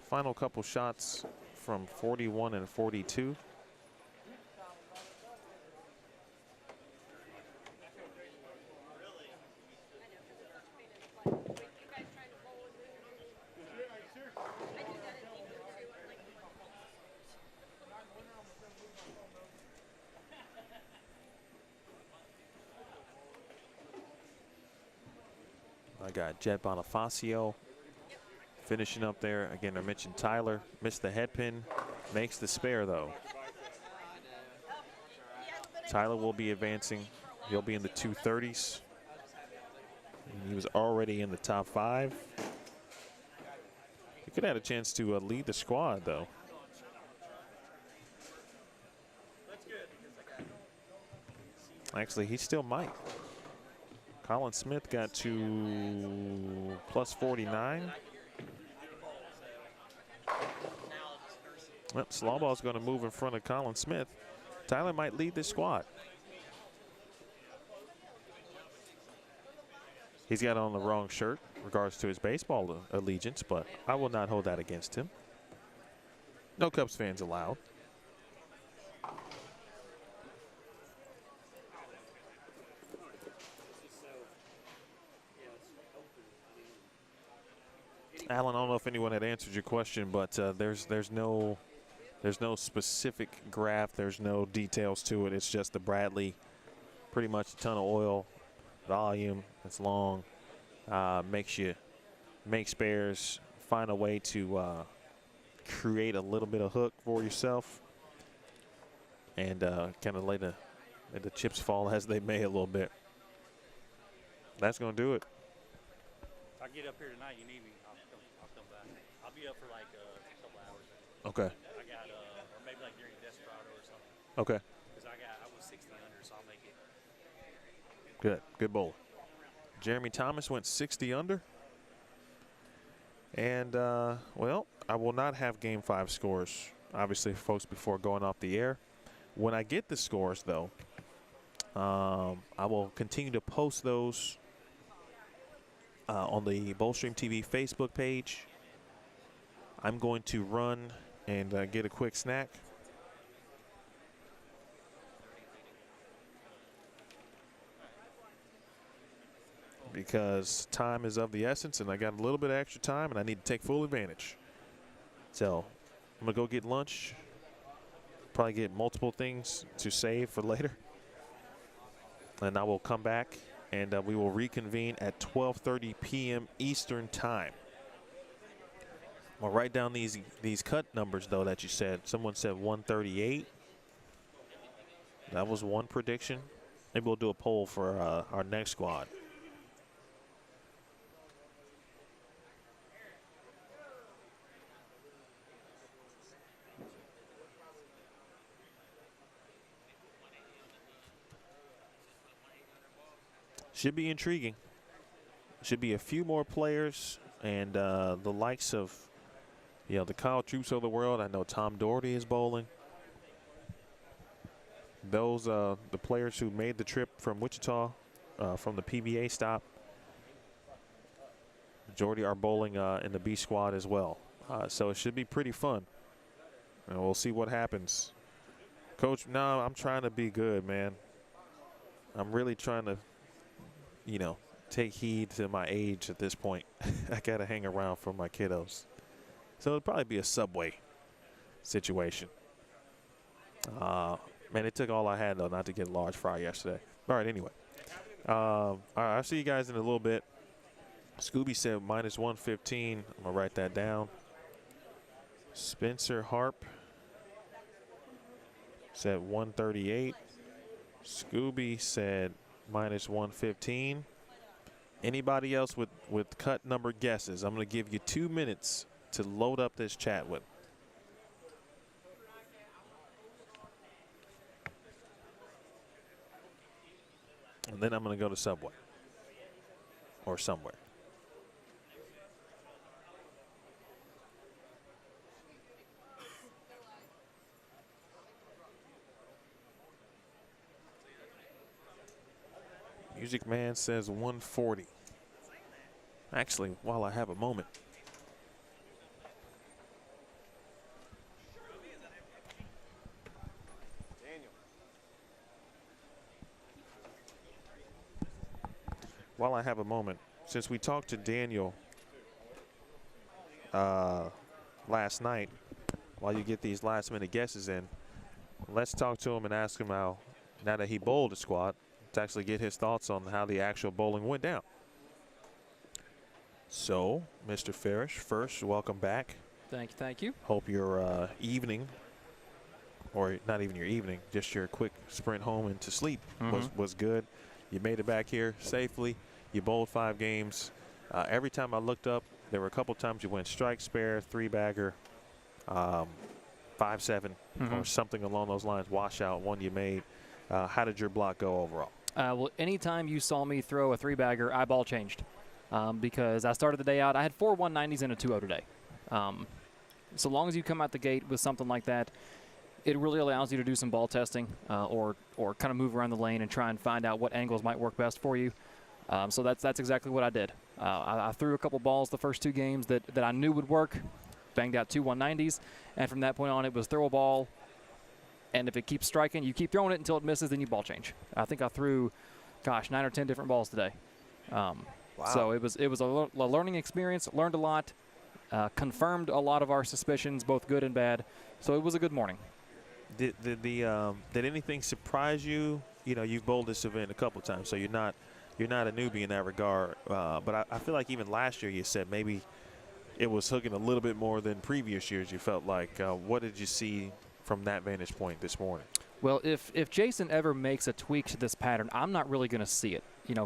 Final couple shots from 41 and 42. I got Jet Bonifacio finishing up there. Again, I mentioned Tyler missed the head pin, makes the spare though. Tyler will be advancing. He'll be in the 230s. And he was already in the top 5. He could have had a chance to lead the squad though. Actually, he still might. Colin Smith got to plus 49. Well, Slawbaugh's going to move in front of Colin Smith. Tyler might lead this squad. He's got on the wrong shirt in regards to his baseball allegiance, but I will not hold that against him. No Cubs fans allowed. Alan, I don't know if anyone had answered your question, but there's no specific graph. There's no details to it. It's just the Bradley, pretty much a ton of oil, volume. It's long. Makes you make spares, find a way to create a little bit of hook for yourself, and kind of let the chips fall as they may a little bit. That's going to do it. If I get up here tonight, you need me, I'll come back. I'll be up for like a couple hours. Okay. I got, or maybe like during Desperado or something. Okay. Because I was 60 under, so I'll make it. Good bowl. Jeremy Thomas went 60 under. And, well, I will not have Game 5 scores, obviously, folks, before going off the air. When I get the scores, though, I will continue to post those on the Bowlstream TV Facebook page. I'm going to run and get a quick snack. Because time is of the essence, and I got a little bit of extra time, and I need to take full advantage. So I'm going to go get lunch. Probably get multiple things to save for later. And I will come back, and we will reconvene at 12:30 p.m. Eastern time. I'll write down these cut numbers, though, that you said. Someone said 138. That was one prediction. Maybe we'll do a poll for our next squad. Should be intriguing. Should be a few more players, and the likes of, the Kyle Troops of the world. I know Tom Doherty is bowling. Those the players who made the trip from Wichita, from the PBA stop, majority are bowling in the B squad as well. So it should be pretty fun. And we'll see what happens. Coach, no, I'm trying to be good, man. I'm really trying to, you know, take heed to my age at this point. I got to hang around for my kiddos. So it'll probably be a Subway situation. Man, it took all I had, though, not to get a large fry yesterday. All right, anyway. All right, I'll see you guys in a little bit. Scooby said -115. I'm going to write that down. Spencer Harp said 138. Scooby said -115. Anybody else with cut number guesses? I'm going to give you 2 minutes to load up this chat with. And then I'm going to go to Subway or somewhere. Music Man says 140. Actually, while I have a moment. While I have a moment, since we talked to Daniel last night, while you get these last-minute guesses in, let's talk to him and ask him how, now that he bowled a squat, to actually get his thoughts on how the actual bowling went down. So, Mr. Farish, first, welcome back. Thank you. Hope your evening, or not even your evening, just your quick sprint home into sleep was good. You made it back here safely. You bowled 5 games. Every time I looked up, there were a couple times you went strike, spare, 3-bagger, 5-7, or something along those lines, washout, one you made. How did your block go overall? Well, anytime you saw me throw a 3-bagger, I ball changed because I started the day out. I had 4 190s and a 2-0 today. So long as you come out the gate with something like that, it really allows you to do some ball testing or kind of move around the lane and try and find out what angles might work best for you. So that's exactly what I did. I threw a couple balls the first 2 games that I knew would work, banged out 2 190s, and from that point on it was throw a ball, and if it keeps striking, you keep throwing it until it misses, then you ball change. I think I threw, 9 or 10 different balls today. Wow. So it was a learning experience, learned a lot, confirmed a lot of our suspicions, both good and bad. So it was a good morning. Did anything surprise you? You know, you've bowled this event a couple of times, so you're not a newbie in that regard. But I feel like even last year you said maybe it was hooking a little bit more than previous years. You felt like. What did you see from that vantage point this morning? Well, if Jason ever makes a tweak to this pattern, I'm not really going to see it. You know,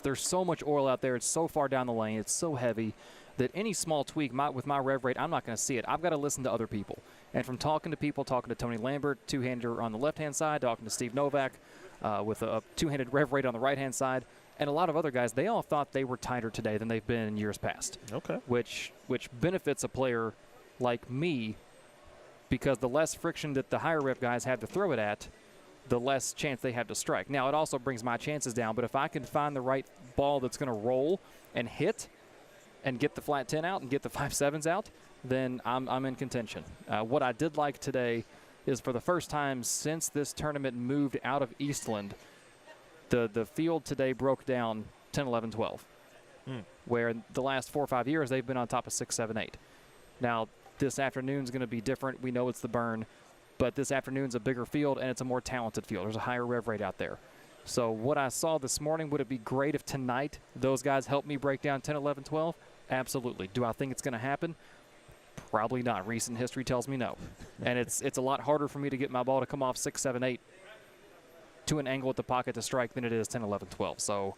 there's so much oil out there. It's so far down the lane. It's so heavy that any small tweak with my rev rate, I'm not going to see it. I've got to listen to other people. And from talking to people, talking to Tony Lambert, 2-hander on the left-hand side, talking to Steve Novak with a 2-handed rev rate on the right-hand side, and a lot of other guys, they all thought they were tighter today than they've been in years past. Okay. Which benefits a player like me, because the less friction that the higher rev guys have to throw it at, the less chance they have to strike. Now, it also brings my chances down, but if I can find the right ball that's going to roll and hit and get the flat 10 out and get the 5-7s out, then I'm in contention. What I did like today is for the first time since this tournament moved out of Eastland, the field today broke down 10, 11, 12, where in the last 4 or 5 years they've been on top of 6, 7, 8. Now, this afternoon's going to be different. We know it's the burn, but this afternoon's a bigger field and it's a more talented field. There's a higher rev rate out there. So what I saw this morning, would it be great if tonight those guys help me break down 10, 11, 12? Absolutely. Do I think it's going to happen? Probably not. Recent history tells me no. And it's a lot harder for me to get my ball to come off 6, 7, 8 to an angle at the pocket to strike than it is 10, 11, 12. So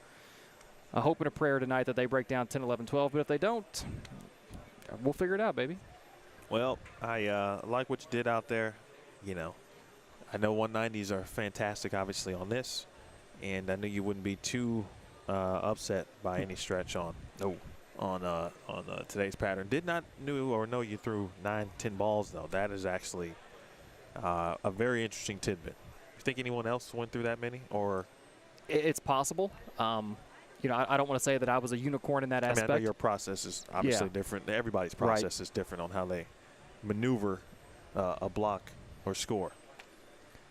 I hope in a prayer tonight that they break down 10, 11, 12. But if they don't, we'll figure it out, baby. Well, I like what you did out there. You know, I know 190s are fantastic, obviously, on this. And I knew you wouldn't be too upset by any stretch on today's pattern. Did not know you threw 9, 10 balls, though. That is actually a very interesting tidbit. You think anyone else went through that many? Or it's possible. You know, I don't want to say that I was a unicorn in that aspect. I know your process is obviously different. Everybody's process is different on how they maneuver a block or score.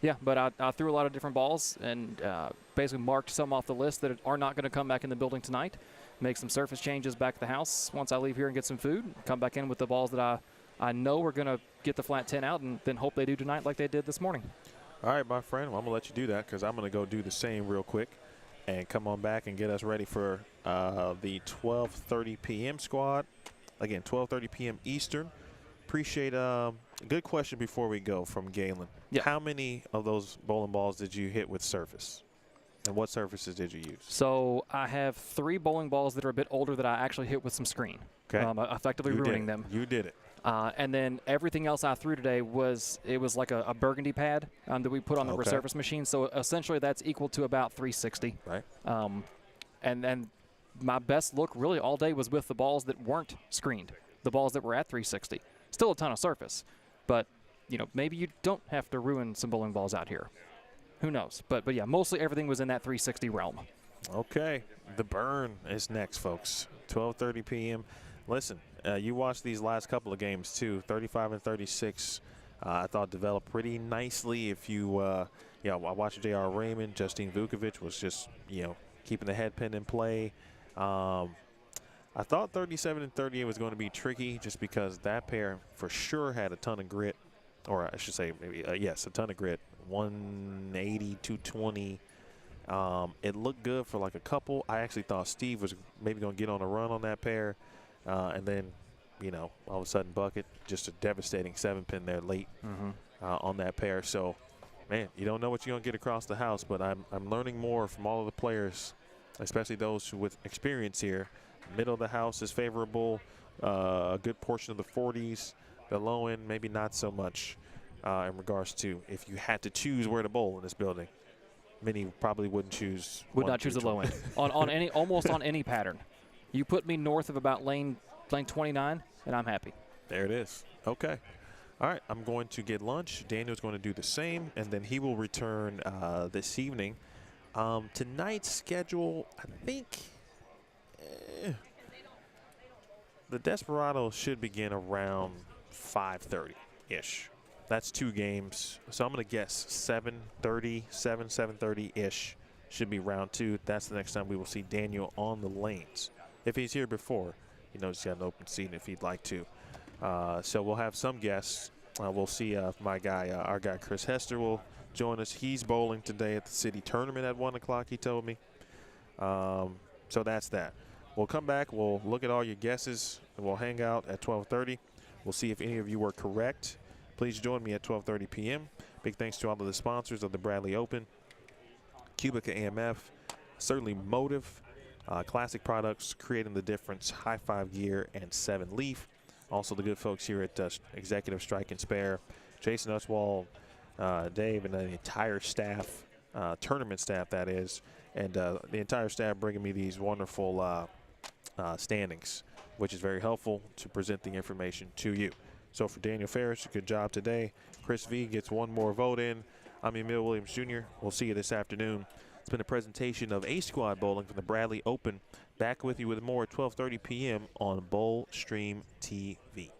Yeah, but I threw a lot of different balls and basically marked some off the list that are not going to come back in the building tonight. Make some surface changes back at the house once I leave here and get some food. Come back in with the balls that I know we're going to get the flat 10 out, and then hope they do tonight like they did this morning. All right, my friend. Well, I'm going to let you do that because I'm going to go do the same real quick and come on back and get us ready for the 12:30 p.m. squad. Again, 12:30 p.m. Eastern. Appreciate a good question before we go from Galen. Yeah. How many of those bowling balls did you hit with surface? And what surfaces did you use? So I have 3 bowling balls that are a bit older that I actually hit with some screen, Okay. effectively ruining them. You did it. And then everything else I threw today was like a burgundy pad that we put on the Okay. resurface machine. So essentially that's equal to about 360. Right. And then my best look really all day was with the balls that weren't screened, the balls that were at 360. Still a ton of surface, but maybe you don't have to ruin some bowling balls out here. Who knows? But yeah, mostly everything was in that 360 realm. Okay, the burn is next, folks. 12:30 p.m. Listen, you watched these last couple of games too. 35 and 36, I thought developed pretty nicely. If you, I watched J.R. Raymond, Justine Vukovic was just, keeping the head pin in play. I thought 37 and 38 was going to be tricky just because that pair for sure had a ton of grit, or I should say maybe yes, a ton of grit. 180, 220. It looked good for like a couple. I actually thought Steve was maybe going to get on a run on that pair. And then, all of a sudden bucket, just a devastating 7-pin there late on that pair. So, man, you don't know what you're going to get across the house, but I'm learning more from all of the players, especially those who with experience here. Middle of the house is favorable, a good portion of the 40s. The low end, maybe not so much. In regards to if you had to choose where to bowl in this building, many probably wouldn't choose. Would not choose the low end on any almost on any pattern. You put me north of about lane 29, and I'm happy. There it is. Okay. All right. I'm going to get lunch. Daniel's going to do the same, and then he will return this evening. Tonight's schedule, I think, the Desperado should begin around 5:30-ish. That's 2 games. So I'm going to guess 7:30-ish should be round 2. That's the next time we will see Daniel on the lanes. If he's here before, he's got an open seat if he'd like to. So we'll have some guests. We'll see if our guy Chris Hester will join us. He's bowling today at the city tournament at 1 o'clock, he told me. So that's that. We'll come back. We'll look at all your guesses, and we'll hang out at 12:30. We'll see if any of you were correct. Please join me at 12:30 p.m. Big thanks to all of the sponsors of the Bradley Open. QubicaAMF, certainly Motiv, classic products, creating the difference, High Five Gear, and 7 Leaf. Also the good folks here at Executive Strike and Spare, Jason Uswald, Dave, and the entire staff, tournament staff that is, and the entire staff bringing me these wonderful standings, which is very helpful to present the information to you. So for Daniel Ferris, good job today. Chris V gets one more vote in. I'm Emil Williams Jr. We'll see you this afternoon. It's been a presentation of A Squad Bowling from the Bradley Open. Back with you with more at 12:30 p.m. on Bowl Stream TV.